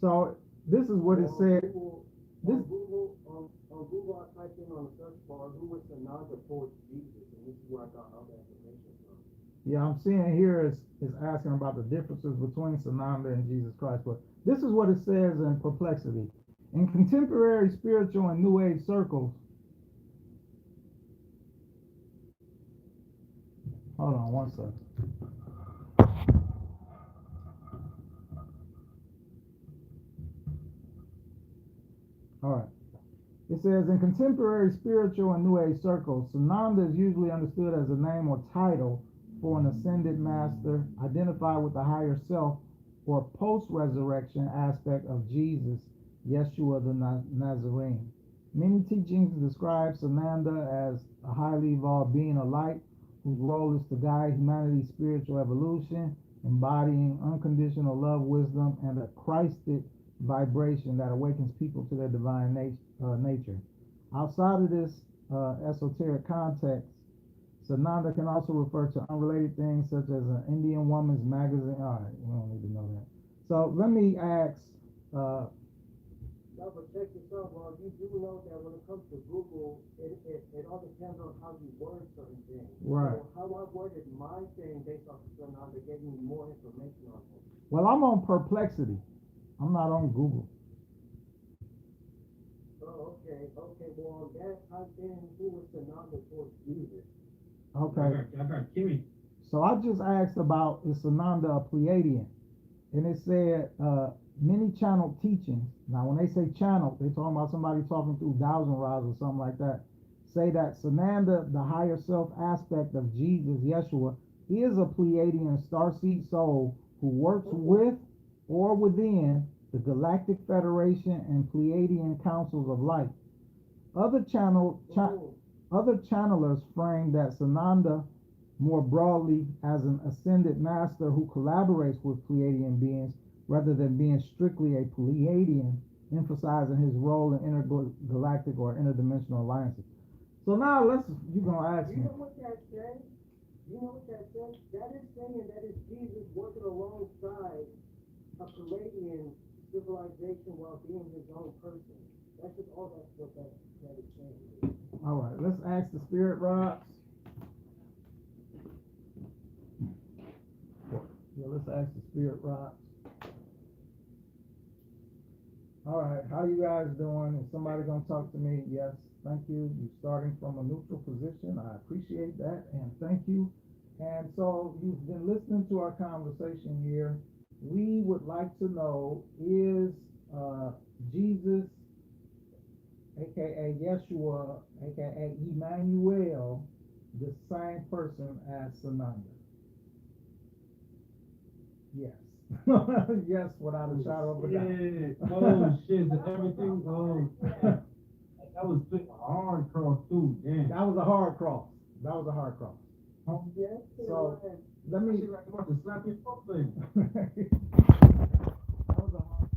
So this is what it said. On Google, I typed in on the search bar, who was Sananda towards Jesus, and this is where I got all that information from. Yeah, I'm seeing here is asking about the differences between Sananda and Jesus Christ. But this is what it says in Perplexity. In contemporary spiritual and New Age circles, hold on one second. All right. It says, in contemporary spiritual and New Age circles, Sananda is usually understood as a name or title for an ascended master, identified with the higher self or post-resurrection aspect of Jesus, Yeshua the Nazarene. Many teachings describe Sananda as a highly evolved being of light, whose role is to guide humanity's spiritual evolution, embodying unconditional love, wisdom, and a Christed vibration that awakens people to their divine nature. Outside of this esoteric context, Sananda can also refer to unrelated things such as an Indian woman's magazine. All right, we don't need to know that. So let me ask. No, but check this out, Ron. You do know that when it comes to Google, it all depends on how you word certain things. Right. So how I worded my thing based off of Sananda gave me more information on him. Well, I'm on Perplexity. I'm not on Google. Oh, okay. Well, on that, type in who was Sananda towards Jesus. Okay. I got Kimmy. So I just asked about, is Sananda a Pleiadian? And it said, many channeled teachings. Now, when they say channeled, they're talking about somebody talking through thousand rods or something like that. Say that Sananda, the higher self aspect of Jesus, Yeshua, is a Pleiadian starseed soul who works with or within the Galactic Federation and Pleiadian Councils of Light. Other channelers frame that Sananda more broadly as an ascended master who collaborates with Pleiadian beings rather than being strictly a Pleiadian, emphasizing his role in intergalactic or interdimensional alliances. So now you're gonna ask You me. know what that says? You know what that says? That is saying that is Jesus working alongside a Palladian civilization while being his own person. That's just all that's what that is saying. All right, let's ask the spirit rocks. Yeah, let's ask the spirit rocks. All right, how you guys doing? Is somebody gonna talk to me? Yes, thank you. You're starting from a neutral position. I appreciate that, and thank you. And so you've been listening to our conversation here. We would like to know, is Jesus, aka Yeshua, aka Emmanuel, the same person as Sananda? Yes. Yes, without a shadow of a doubt. Yeah. Oh shit, everything. Oh, that was a hard cross too. Damn. That was a hard cross. That was a hard cross. Yes, it So was. let me. Shit, like about to slap your foot thing. That was a hard.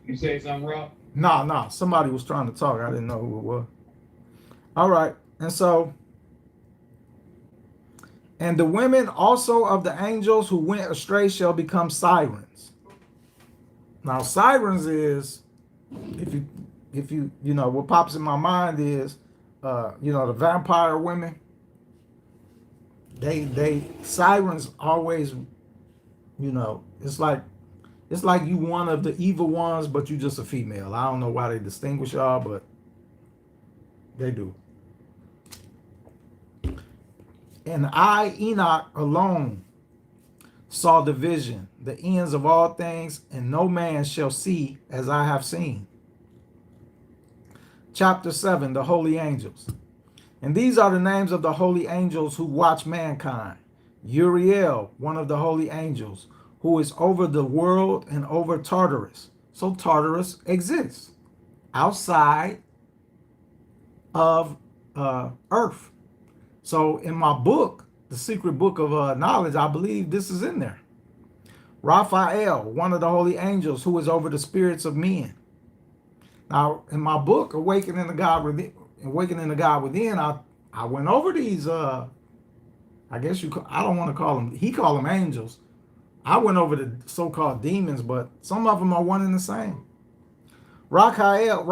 You say something, Rob? Nah. Somebody was trying to talk. I didn't know who it was. All right. And so, and the women also of the angels who went astray shall become sirens. Now, sirens is, if you know, what pops in my mind is, the vampire women. They sirens always, it's like you one of the evil ones, but you just a female. I don't know why they distinguish y'all, but they do. And I, Enoch, alone saw the vision, the ends of all things, and no man shall see as I have seen. Chapter 7, the holy angels. And these are the names of the holy angels who watch mankind. Uriel, one of the holy angels, who is over the world and over Tartarus. So Tartarus exists outside of earth. So in my book, the secret book of knowledge, I believe this is in there. Raphael, one of the holy angels who is over the spirits of men. Now, in my book, Awakening the God Within, I went over these, I guess I don't want to call them, he called them angels. I went over the so-called demons, but some of them are one and the same. Raphael,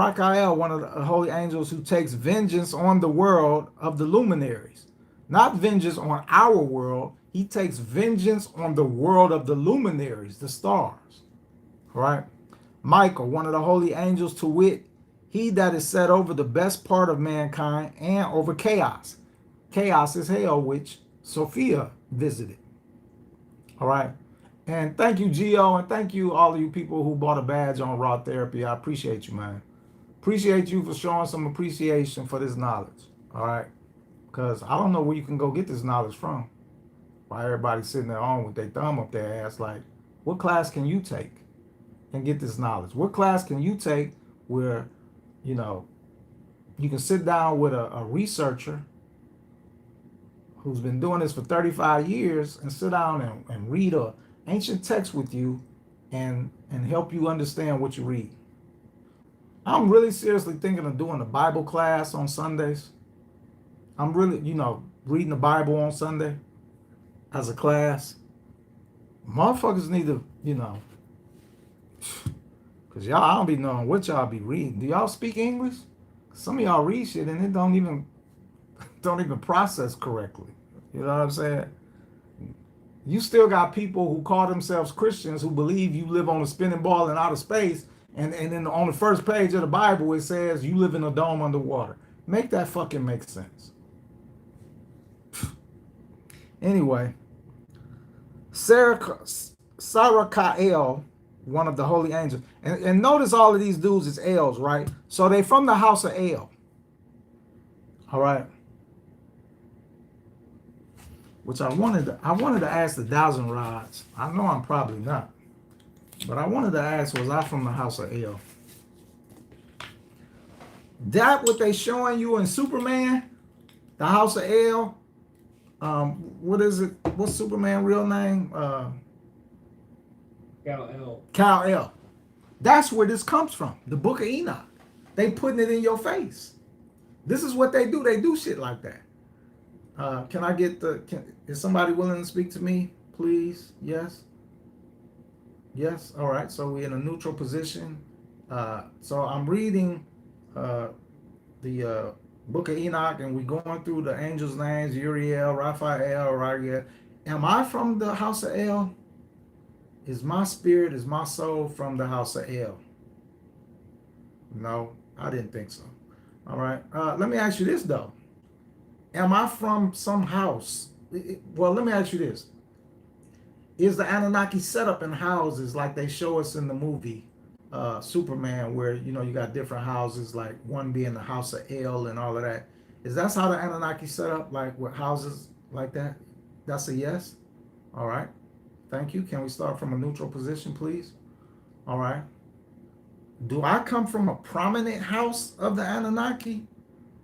one of the holy angels who takes vengeance on the world of the luminaries. Not vengeance on our world. He takes vengeance on the world of the luminaries, the stars. All right. Michael, one of the holy angels, to wit, he that is set over the best part of mankind and over chaos. Chaos is hell, which Sophia visited. All right. And thank you, Gio, and thank you, all of you people who bought a badge on Raw Therapy. I appreciate you, man. Appreciate you for showing some appreciation for this knowledge. All right. Because I don't know where you can go get this knowledge from. Why everybody's sitting there on with their thumb up their ass like, what class can you take and get this knowledge? What class can you take where, you know, you can sit down with a researcher who's been doing this for 35 years and sit down and read a ancient text with you and help you understand what you read. I'm really seriously thinking of doing a Bible class on Sundays. I'm really, reading the Bible on Sunday as a class. Motherfuckers need to, because I don't be knowing what y'all be reading. Do y'all speak English? Some of y'all read shit and it don't even process correctly. You know what I'm saying? You still got people who call themselves Christians who believe you live on a spinning ball in outer space, and then on the first page of the Bible it says you live in a dome underwater. Make that fucking make sense. Anyway, Sarakael, one of the holy angels, and notice all of these dudes is L's, right? So they from the house of El. All right. Which I wanted to ask the Thousand Rods. I know I'm probably not, but I wanted to ask, was I from the house of El? That what they showing you in Superman, the house of El. What is it? What's Superman real name? Kal-El. Kal-El. That's where this comes from. The Book of Enoch. They putting it in your face. This is what they do. They do shit like that. Can I get is somebody willing to speak to me, please? Yes. Yes. All right. So we're in a neutral position. So I'm reading the Book of Enoch, and we're going through the angels' names: Uriel, Raphael, Raguel. Am I from the house of El? Is my spirit, is my soul from the house of El? No, I didn't think so. All right. Let me ask you this though. Am I from some house? Well, let me ask you this. Is the Anunnaki set up in houses like they show us in the movie Superman, where, you got different houses, like one being the house of El and all of that? Is that how the Anunnaki set up, like with houses like that? That's a yes? All right. Thank you. Can we start from a neutral position, please? All right. Do I come from a prominent house of the Anunnaki?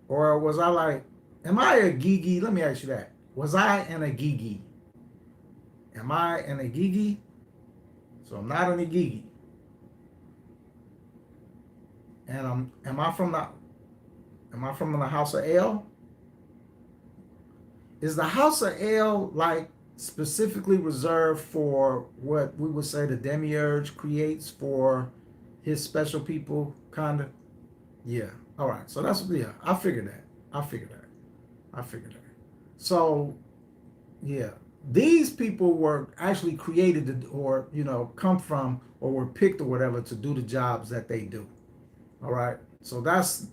Or was I like, am I a Gigi? Let me ask you that. Was I in a Gigi? Am I in a Gigi? So I'm not in a Gigi. And am I from the house of El? Is the house of El like specifically reserved for what we would say the demiurge creates for his special people, kind of? Yeah. All right. So that's, yeah, I figured that. So, yeah, these people were actually created or, come from or were picked or whatever to do the jobs that they do. All right. So that's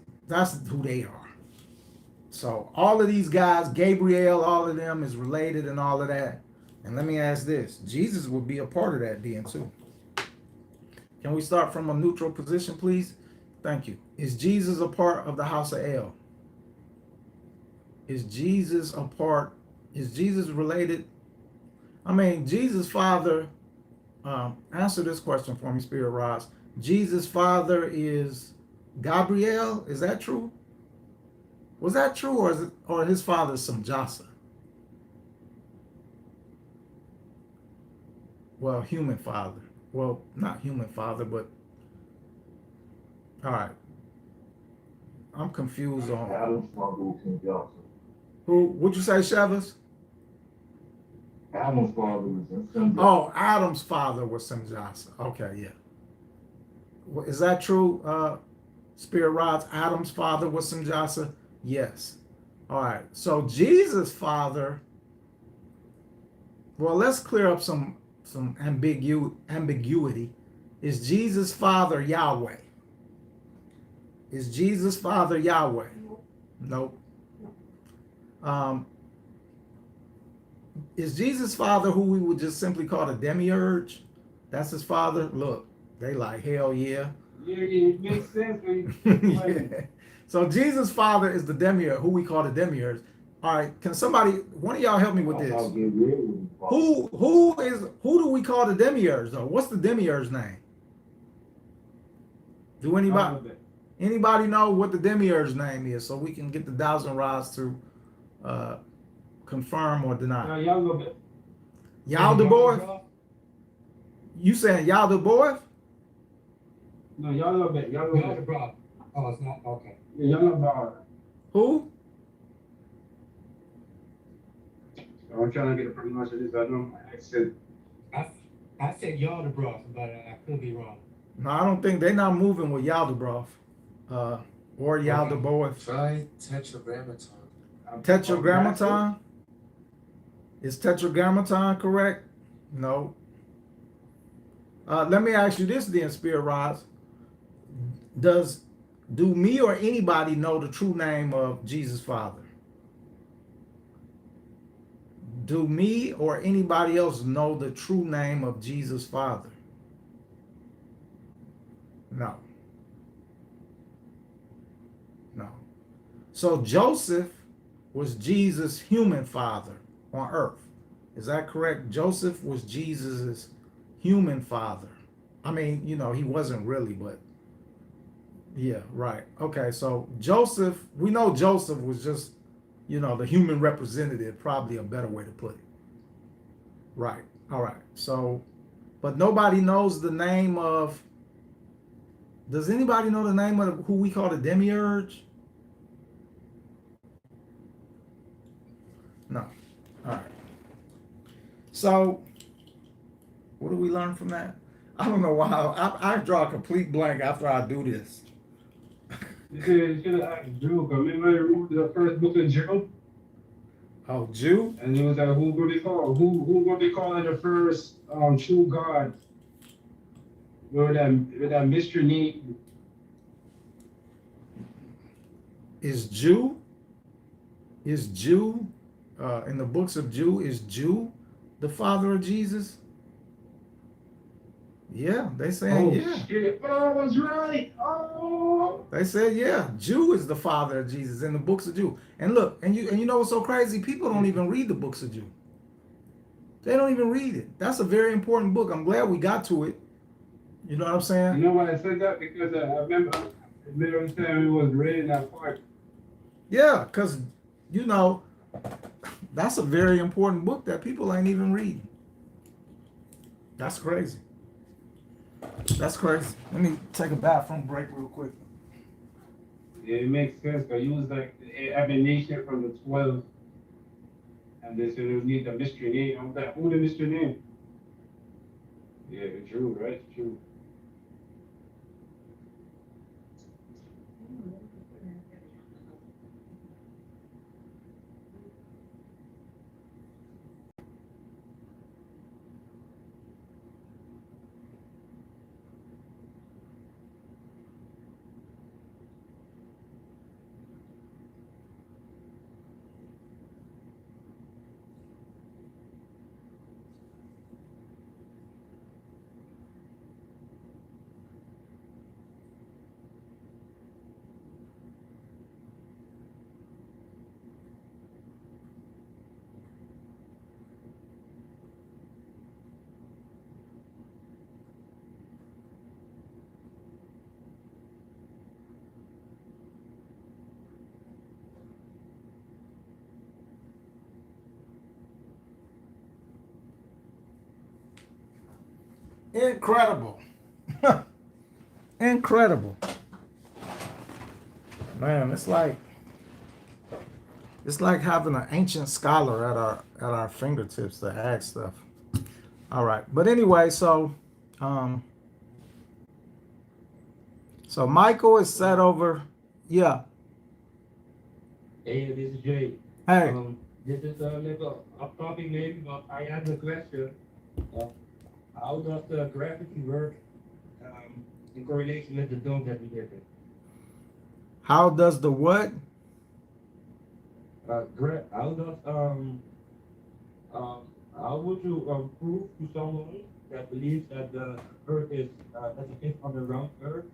who they are. So all of these guys, Gabriel, all of them is related and all of that. And let me ask this. Jesus would be a part of that then too. Can we start from a neutral position, please? Thank you. Is Jesus a part of the house of El? Is Jesus related? I mean, Jesus' father, answer this question for me, Spirit Ross. Jesus' father is Gabriel. Is that true? Was that true, or his father is Samjasa? Well, human father. Well, not human father, but all right. I'm confused on Adam's father was St. Joseph. who. Would you say, Shevas? Adam's father was St. Joseph. Oh, Adam's father was Sanjasa. Okay, yeah. Well, is that true, Spirit Rods? Adam's father was Sanjasa? Yes. All right. So Jesus' father, well, let's clear up some ambiguity. Is Jesus' father Yahweh? Is Jesus' father Yahweh? Nope. Um, is Jesus' father who we would just simply call a demiurge? That's his father? Look, they like, hell yeah. Yeah, it makes sense when Yeah. So Jesus' father is the demiurge, who we call the demiurge. All right, can somebody, one of y'all help me with this? Who do we call the demiurge though? What's the demiurge's name? Do anybody know what the demiurge's name is, so we can get the 1,000 rods to confirm or deny? Y'all the boy? You saying y'all the boy? No, y'all love it. Y'all love it. Oh, it's not okay. Yeah, y'all love it. Who? I'm trying to get a pronunciation of this. I know my accent. I said y'all the bros, but I could be wrong. No, I don't think they're not moving with Yaldabaoth or Yaldabaoth. Try tetragrammaton. Tetragrammaton? Is tetragrammaton correct? No. Let me ask you this then, Spirit Rods. Do me or anybody know the true name of Jesus' Father? Do me or anybody else know the true name of Jesus' Father? No. No. So Joseph was Jesus' human father on earth. Is that correct? Joseph was Jesus's human father. I mean, he wasn't really, but yeah, right. Okay, so Joseph, we know Joseph was just, the human representative, probably a better way to put it. Right. All right. So, but nobody knows the name of, does anybody know the name of who we call the demiurge? No. All right. So, what do we learn from that? I don't know why. I draw a complete blank after I do this. You should have asked Drew, because remember you read the first book of Job? Oh, Jew? And it was like, who gonna be called? Who gonna be calling the first true God? With that mystery name? Is Jew in the books of Jew, is Jew the father of Jesus? Yeah, they saying yeah. Shit. Oh, I was right. Oh. They said yeah, Jew is the father of Jesus in the books of Jew. And look, and you know what's so crazy? People don't even read the books of Jew. They don't even read it. That's a very important book. I'm glad we got to it. You know what I'm saying? You know why I said that? Because I remember the time it was reading that part. Yeah, because that's a very important book that people ain't even reading. That's crazy. That's crazy. Let me take a bathroom break real quick. Yeah, it makes sense, because you was like the emanation from the 12. And they said you need the mystery name. I'm like, who the mystery name? Yeah, true, right? True. Incredible. Incredible. Man, it's like having an ancient scholar at our fingertips to ask stuff. All right. But anyway, um so Michael is set over. Yeah. Hey, this is Jay. Hey. This is a little off topic maybe, but I have a question. Uh, how does the gravity work in correlation with the dome that we live in? How does the what? How does how would you prove to someone that believes that the Earth is that it is on the round Earth?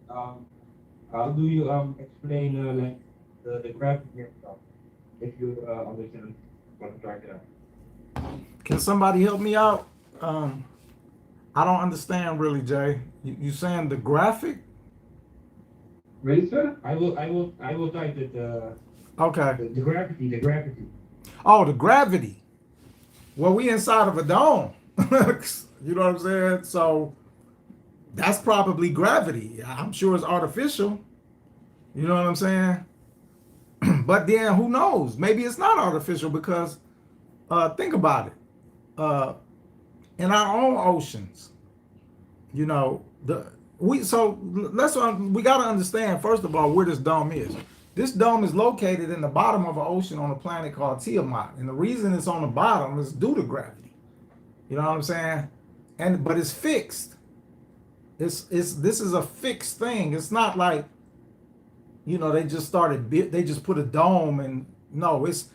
How do you explain like the gravity and stuff? If you understand what I'm trying to ask. Can somebody help me out? I don't understand really, Jay. You saying the graphic? Ready, sir? I will type it. Okay. The gravity. Oh, the gravity. Well, we inside of a dome. You know what I'm saying? So that's probably gravity. I'm sure it's artificial. You know what I'm saying? But then who knows? Maybe it's not artificial because think about it. In our own oceans, you know, we got to understand first of all where this dome is. This dome is located in the bottom of an ocean on a planet called Tiamat, and the reason it's on the bottom is due to gravity. You know what I'm saying? But it's fixed. This is a fixed thing. It's not like, you know, they just put a dome and no, it's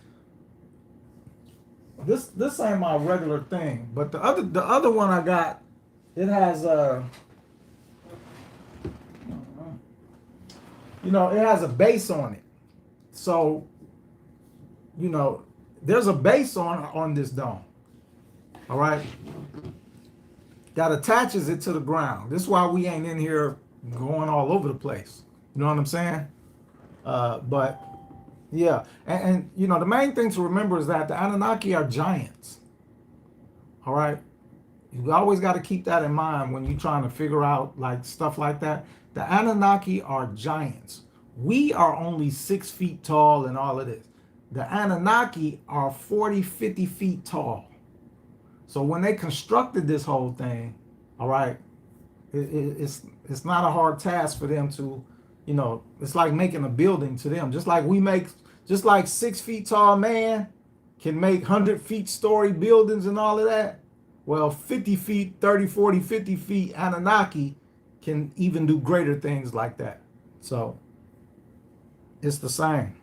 this ain't my regular thing. But the other one I got, it has you know, it has a base on it. So, you know, there's a base on this dome. All right. That attaches it to the ground. This is why we ain't in here going all over the place. You know what I'm saying? But yeah, and you know, the main thing to remember is that the Anunnaki are giants. All right. You always got to keep that in mind when you're trying to figure out like stuff like that. The Anunnaki are giants. We are only 6 feet tall and all of this. The Anunnaki are 40, 50 feet tall. So when they constructed this whole thing, all right, it's not a hard task for them to, you know, it's like making a building to them. Just like 6 feet tall man can make 100 feet story buildings and all of that. Well, 50 feet, 30, 40, 50 feet Anunnaki can even do greater things like that. So it's the same.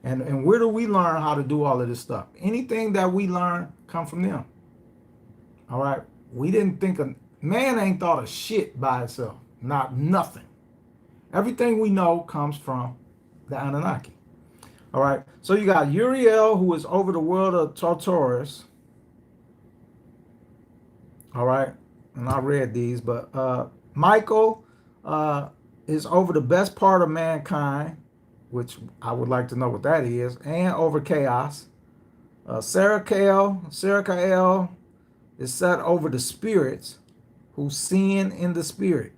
And where do we learn how to do all of this stuff? Anything that we learn come from them. All right. We didn't think man ain't thought of shit by itself. Not nothing. Everything we know comes from the Anunnaki. All right. So you got Uriel, who is over the world of Tartarus. All right. And I read these, but Michael is over the best part of mankind, which I would like to know what that is, and over chaos. Sarakael is set over the spirits who sin in the spirit.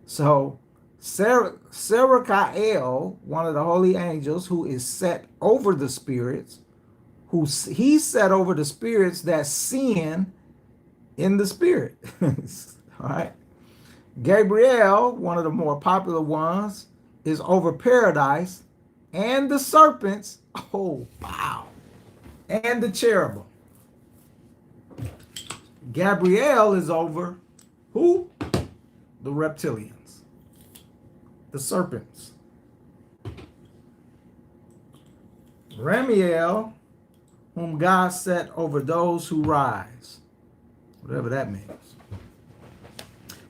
So Sarakael, one of the holy angels, who is set over the spirits, he's set over the spirits that sin in the spirit. All right. Gabriel, one of the more popular ones, is over paradise and the serpents. Oh, wow. And the cherubim. Gabriel is over who? The reptilians. The serpents. Ramiel, whom God set over those who rise. Whatever that means.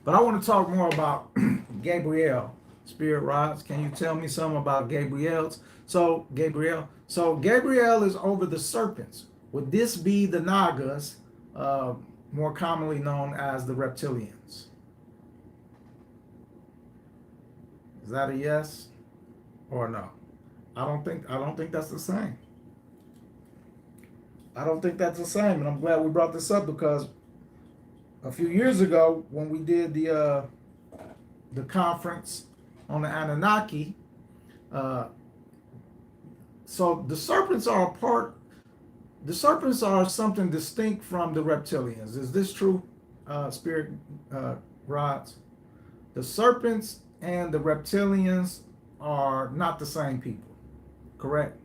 But I want to talk more about Gabriel. Spirit rods. Can you tell me something about Gabriel's? So Gabriel is over the serpents. Would this be the Nagas, more commonly known as the reptilians? Is that a yes or no? I don't think that's the same. I don't think that's the same, and I'm glad we brought this up because a few years ago when we did the conference on the Anunnaki. So the serpents are a part. The serpents are something distinct from the reptilians. Is this true, Spirit Rods? The serpents and the reptilians are not the same people. Correct?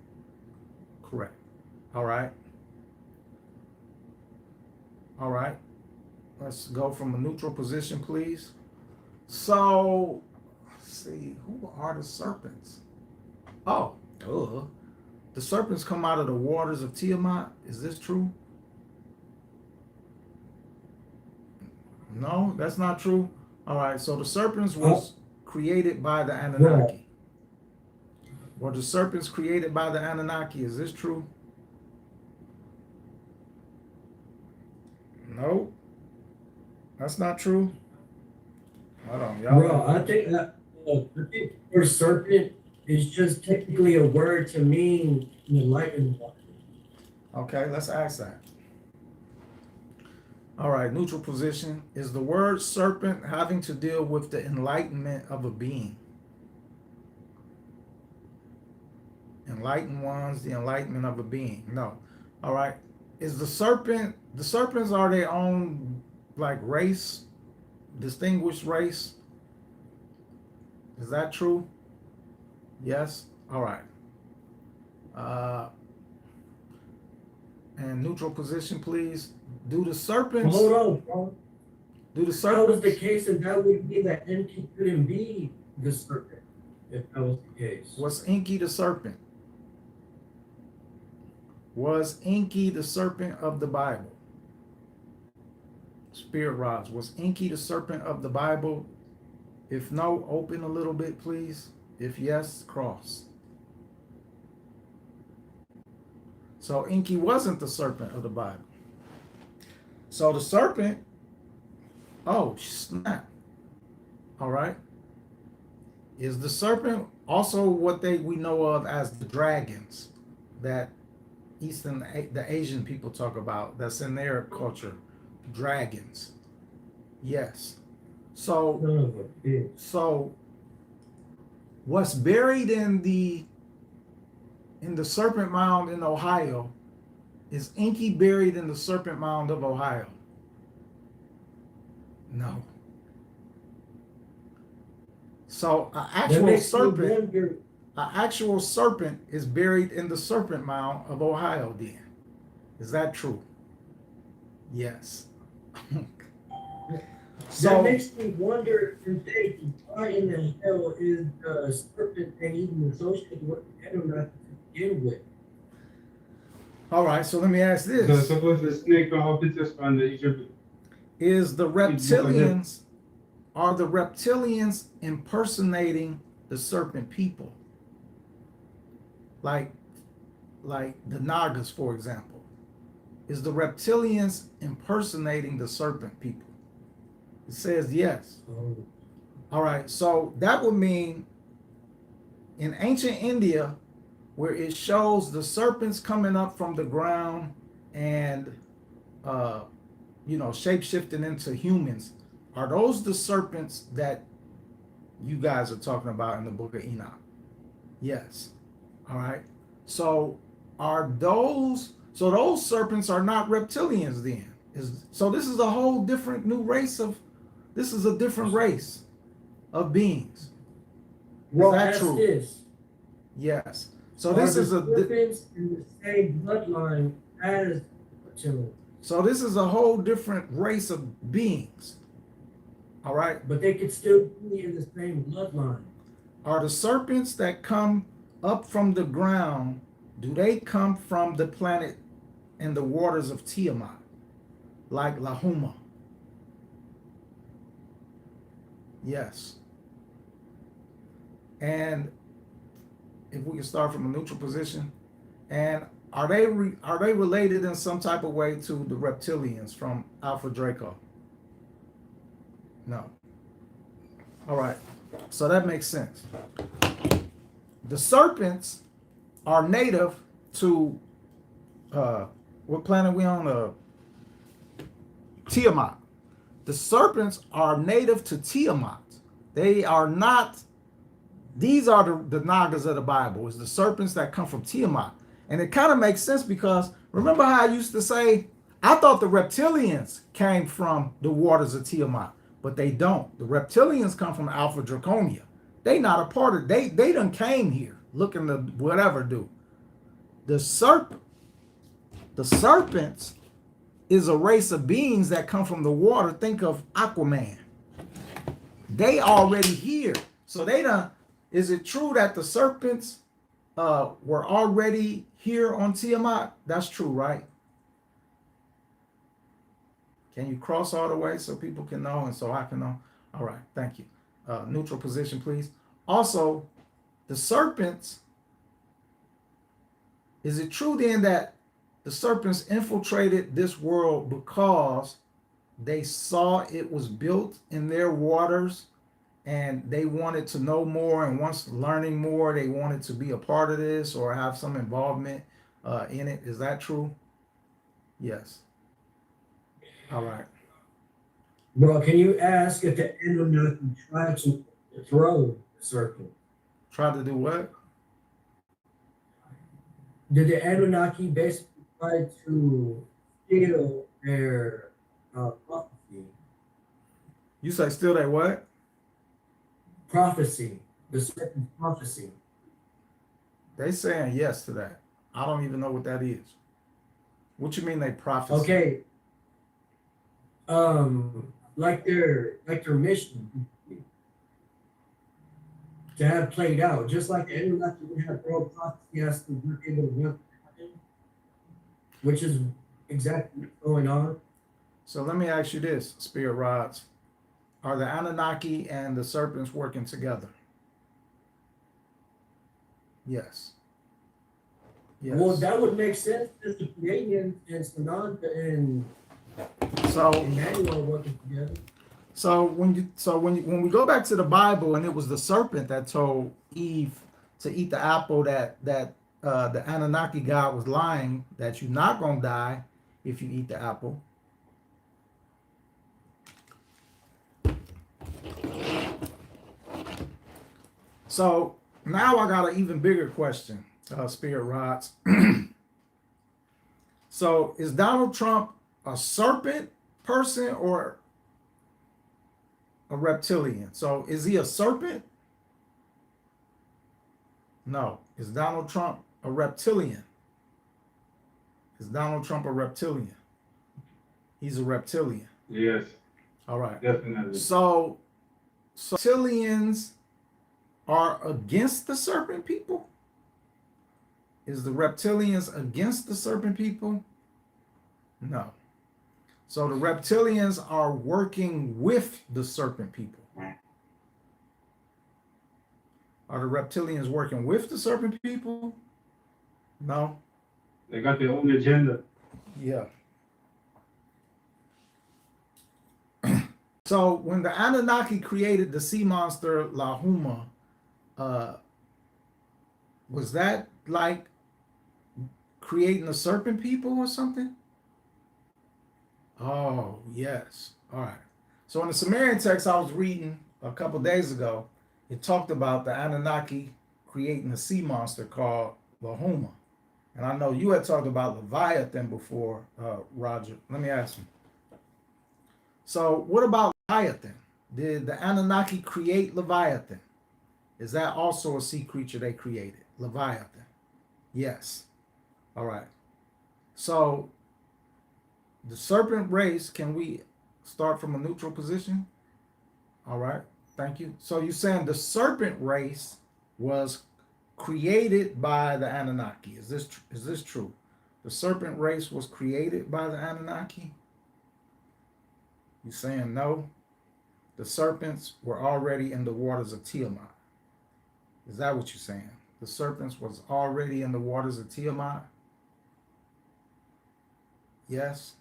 Correct. All right. All right. Let's go from a neutral position, please. So, let's see. Who are the serpents? Oh, duh. The serpents come out of the waters of Tiamat. Is this true? No, that's not true. All right. So the serpents was created by the Anunnaki. Were the serpents created by the Anunnaki? Is this true? No, that's not true. Hold on, y'all. Bro, I think that the word serpent is just technically a word to mean enlightened one. Okay, let's ask that. All right, neutral position. Is the word serpent having to deal with the enlightenment of a being? Enlightened ones, the enlightenment of a being. No. All right. Is the serpents are their own like race, distinguished race? Is that true? Yes. All right. And neutral position, please. Do the serpents? Hold on, bro. Do the That serpents? was the case, and that would mean that Enki couldn't be the serpent if that was the case. Was Enki the serpent? Was Enki the serpent of the Bible? Spirit Rods, was Enki the serpent of the Bible? If no, open a little bit, please. If yes, cross. So Enki wasn't the serpent of the Bible. So the serpent, oh snap. All right. Is the serpent also what we know of as the dragons that the Asian people talk about? That's in their culture, dragons. Yes. So what's buried in the Serpent Mound in Ohio, is Enki buried in the Serpent Mound of Ohio? No. So an actual serpent is buried in the Serpent Mound of Ohio then. Is that true? Yes. So that makes me wonder if why in the hell is the serpent thing even associated with the Anunnaki to begin with? All right, so let me ask this. Suppose the snake off it just on the Egypt. Is the reptilians, are the reptilians impersonating the serpent people? Like the Nagas, for example. Is the reptilians impersonating the serpent people? It says yes. All right, so that would mean in ancient India, where it shows the serpents coming up from the ground and shape-shifting into humans, are those the serpents that you guys are talking about in the book of Enoch? Yes. All right. So those serpents are not reptilians then? So this is a whole different new race this is a different race of beings. Well, is that that's true? This. Yes. So this is serpents in the same bloodline as reptilians. So this is a whole different race of beings. All right. But they could still be in the same bloodline. Are the serpents that come up from the ground, do they come from the planet and the waters of Tiamat, like Lahoma? Yes. And if we can start from a neutral position, and are they related in some type of way to the reptilians from Alpha Draco? No. All right. So that makes sense. The serpents are native to what planet we on? Tiamat. the serpents are native to Tiamat. They are not, these are the Nagas of the Bible, is the serpents that come from Tiamat. And it kind of makes sense because remember how I used to say, I thought the reptilians came from the waters of Tiamat, but they don't. The reptilians come from Alpha Draconia. They not a part of, they done came here looking to whatever do. The serpents is a race of beings that come from the water. Think of Aquaman. They already here. So they done, is it true that the serpents were already here on Tiamat? That's true, right? Can you cross all the way so people can know and so I can know? All right, thank you. Neutral position, please. Also, the serpents, is it true then that the serpents infiltrated this world because they saw it was built in their waters and they wanted to know more, and once learning more, they wanted to be a part of this or have some involvement in it? Is that true? Yes. All right. Bro, can you ask if the Anunnaki tried to throw the serpent? Try to do what? Did the Anunnaki basically try to steal their prophecy? You say still that what? Prophecy. The serpent prophecy. They saying yes to that. I don't even know what that is. What you mean they prophesy? Okay. Like their mission to have played out, just like the Anunnaki would have oral prophecy as to what they would want to happen, which is exactly what's going on. So let me ask you this, Spirit Rods. Are the Anunnaki and the serpents working together? Yes. Yes. Well, that would make sense if the Canadians and Sananda and Emmanuel are working together. So when we go back to the Bible, and it was the serpent that told Eve to eat the apple, that the Anunnaki God was lying, that you're not gonna die if you eat the apple. So now I got an even bigger question, Spirit Rods. So is Donald Trump a serpent person or a reptilian? So is he a serpent? No. Is Donald Trump a reptilian? Is Donald Trump a reptilian? He's a reptilian. Yes. All right. Definitely. So reptilians are against the serpent people? Is the reptilians against the serpent people? No. So the reptilians are working with the serpent people. Are the reptilians working with the serpent people? No. They got their own agenda. Yeah. So when the Anunnaki created the sea monster Lahuma, was that like creating the serpent people or something? Oh, yes. All right. So in the Sumerian text I was reading a couple days ago, it talked about the Anunnaki creating a sea monster called Lahuma. And I know you had talked about Leviathan before, Roger. Let me ask you. So what about Leviathan? Did the Anunnaki create Leviathan? Is that also a sea creature they created? Leviathan. Yes. All right. So the serpent race, can we start from a neutral position? All right. Thank you. So you're saying the serpent race was created by the Anunnaki. Is this true? The serpent race was created by the Anunnaki? You're saying no? The serpents were already in the waters of Tiamat. Is that what you're saying? The serpents was already in the waters of Tiamat? Yes?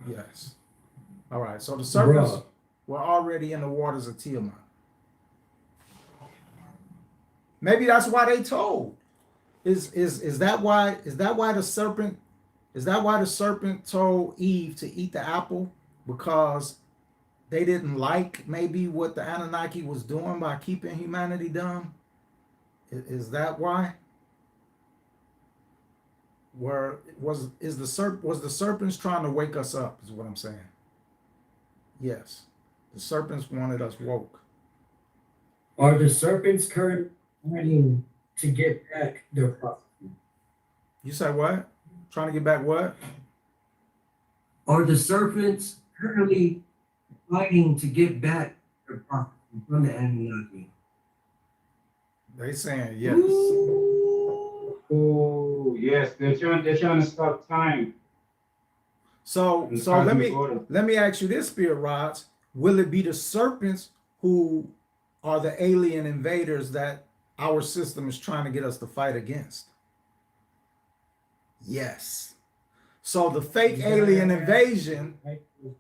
Yes. All right. So the serpents were already in the waters of Tiamat. Maybe that's why they told. Is that why the serpent told Eve to eat the apple? because they didn't like maybe what the Anunnaki was doing by keeping humanity dumb? Is that why? Was the serpents trying to wake us up? Is what I'm saying. Yes, the serpents wanted us woke. Are the serpents currently trying to get back their prophecy? You say what? Trying to get back what? Are the serpents currently fighting to get back their prophecy from the Anunnaki? They saying yes. Oh, yes, they're trying to stop time. So let me ask you this, Spirit Rods. Will it be the serpents who are the alien invaders that our system is trying to get us to fight against? Yes. So the fake alien invasion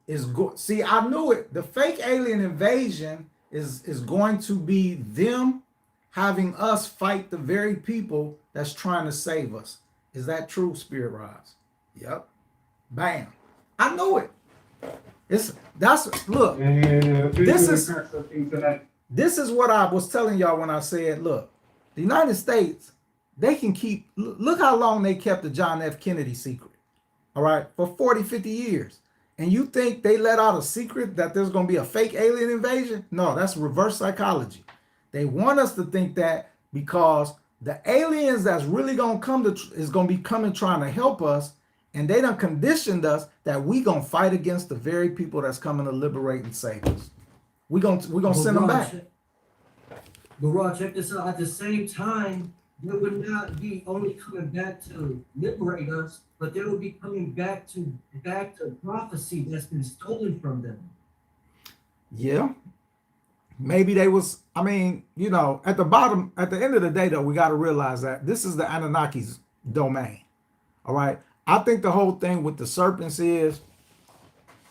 is see, I knew it. The fake alien invasion is going to be them having us fight the very people that's trying to save us. Is that true, Spirit Rods? Yep. Bam. I know it. Look. This is what I was telling y'all when I said, look, the United States, they can keep, look how long they kept the John F. Kennedy secret. All right, for 40, 50 years. And you think they let out a secret that there's going to be a fake alien invasion? No, that's reverse psychology. They want us to think that because the aliens that's really going to come is going to be coming trying to help us, and they done conditioned us that we going to fight against the very people that's coming to liberate and save us. We're gonna send them back. But Rod, check this out. At the same time, they would not be only coming back to liberate us, but they would be coming back to prophecy that's been stolen from them. Yeah. Maybe they was, I mean, you know, at the end of the day, though, we got to realize that this is the Anunnaki's domain. All right. I think the whole thing with the serpents is,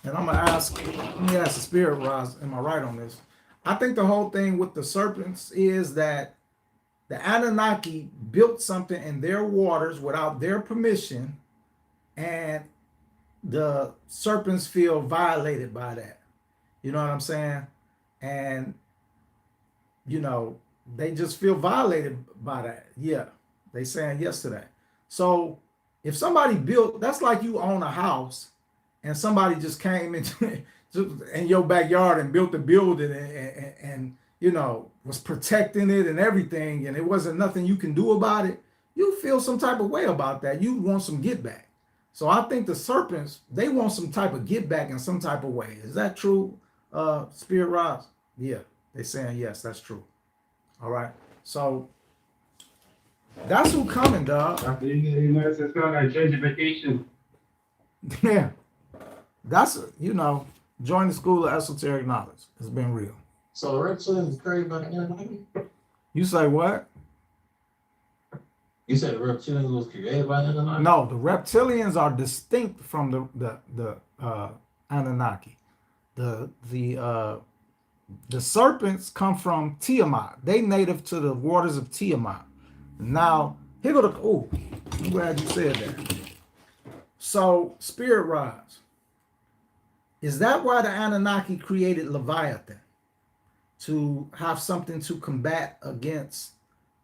and I'm gonna let me ask the Spirit Rods, am I right on this? I think the whole thing with the serpents is that the Anunnaki built something in their waters without their permission, and the serpents feel violated by that. You know what I'm saying? And, you know, they just feel violated by that. Yeah, they saying yes to that. So if somebody built, that's like you own a house and somebody just came into in your backyard and built a building and you know, was protecting it and everything, and it wasn't nothing you can do about it, you feel some type of way about that. You want some get back. So I think the serpents, they want some type of get back in some type of way. Is that true, Spirit Rods? Yeah, they're saying yes, that's true. All right. So that's who coming, dog. You know, it's called like gentrification. Yeah. That's, you know, join the school of esoteric knowledge. It's been real. So the reptilians is created by the Anunnaki? You say what? You said the reptilians was created by the Anunnaki? No, the reptilians are distinct from the Anunnaki. The serpents come from Tiamat. They native to the waters of Tiamat. Now, here go the, I'm glad you said that. So, Spirit Rods, is that why the Anunnaki created Leviathan? To have something to combat against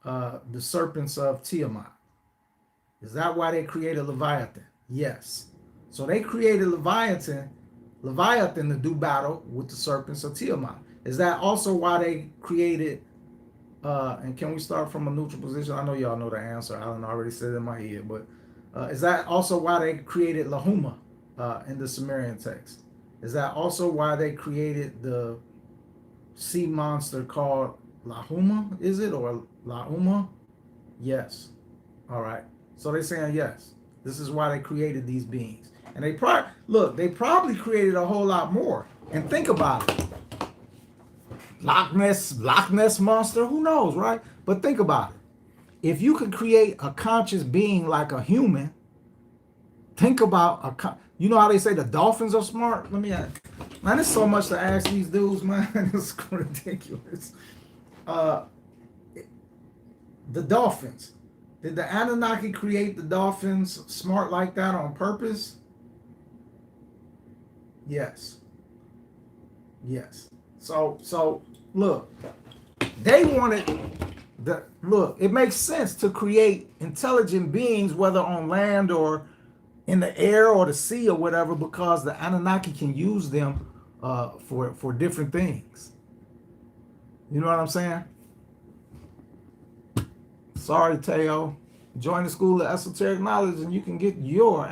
the serpents of Tiamat? Is that why they created Leviathan? Yes. So they created Leviathan to do battle with the serpents of Tiamat. Is that also why they created, and can we start from a neutral position? I know y'all know the answer. Alan already said it in my head, but is that also why they created Lahuma in the Sumerian text? Is that also why they created the sea monster called Lahuma? Is it, or Lauma? Yes. All right. So they're saying yes. This is why they created these beings. And they probably created a whole lot more. And think about it. Loch Ness monster, who knows, right? But think about it. If you could create a conscious being like a human, think about you know how they say the dolphins are smart? Let me ask. Man, there's so much to ask these dudes, man. It's ridiculous. The dolphins. Did the Anunnaki create the dolphins smart like that on purpose? Yes. Yes. So look, they wanted look, it makes sense to create intelligent beings, whether on land or in the air or the sea or whatever, because the Anunnaki can use them for different things. You know what I'm saying? Sorry, Teo. Join the School of Esoteric Knowledge and you can get your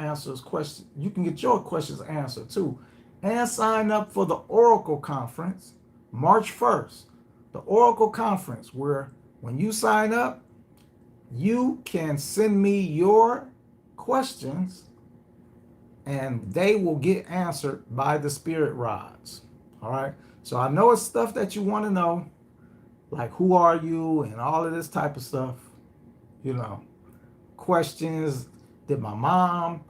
questions. You can get your questions answered too. And sign up for the Oracle Conference, March 1st. The Oracle Conference, where when you sign up, you can send me your questions and they will get answered by the spirit rods. All right. So I know it's stuff that you want to know, like who are you and all of this type of stuff. You know, questions. Did my mom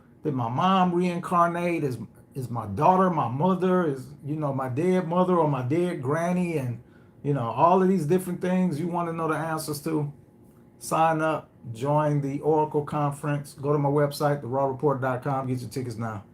reincarnate? Is my daughter my mother? Is, you know, my dead mother or my dead granny? And, you know, all of these different things you want to know the answers to. Sign up, join the Oracle Conference. Go to my website, therrawreport.com. Get your tickets now.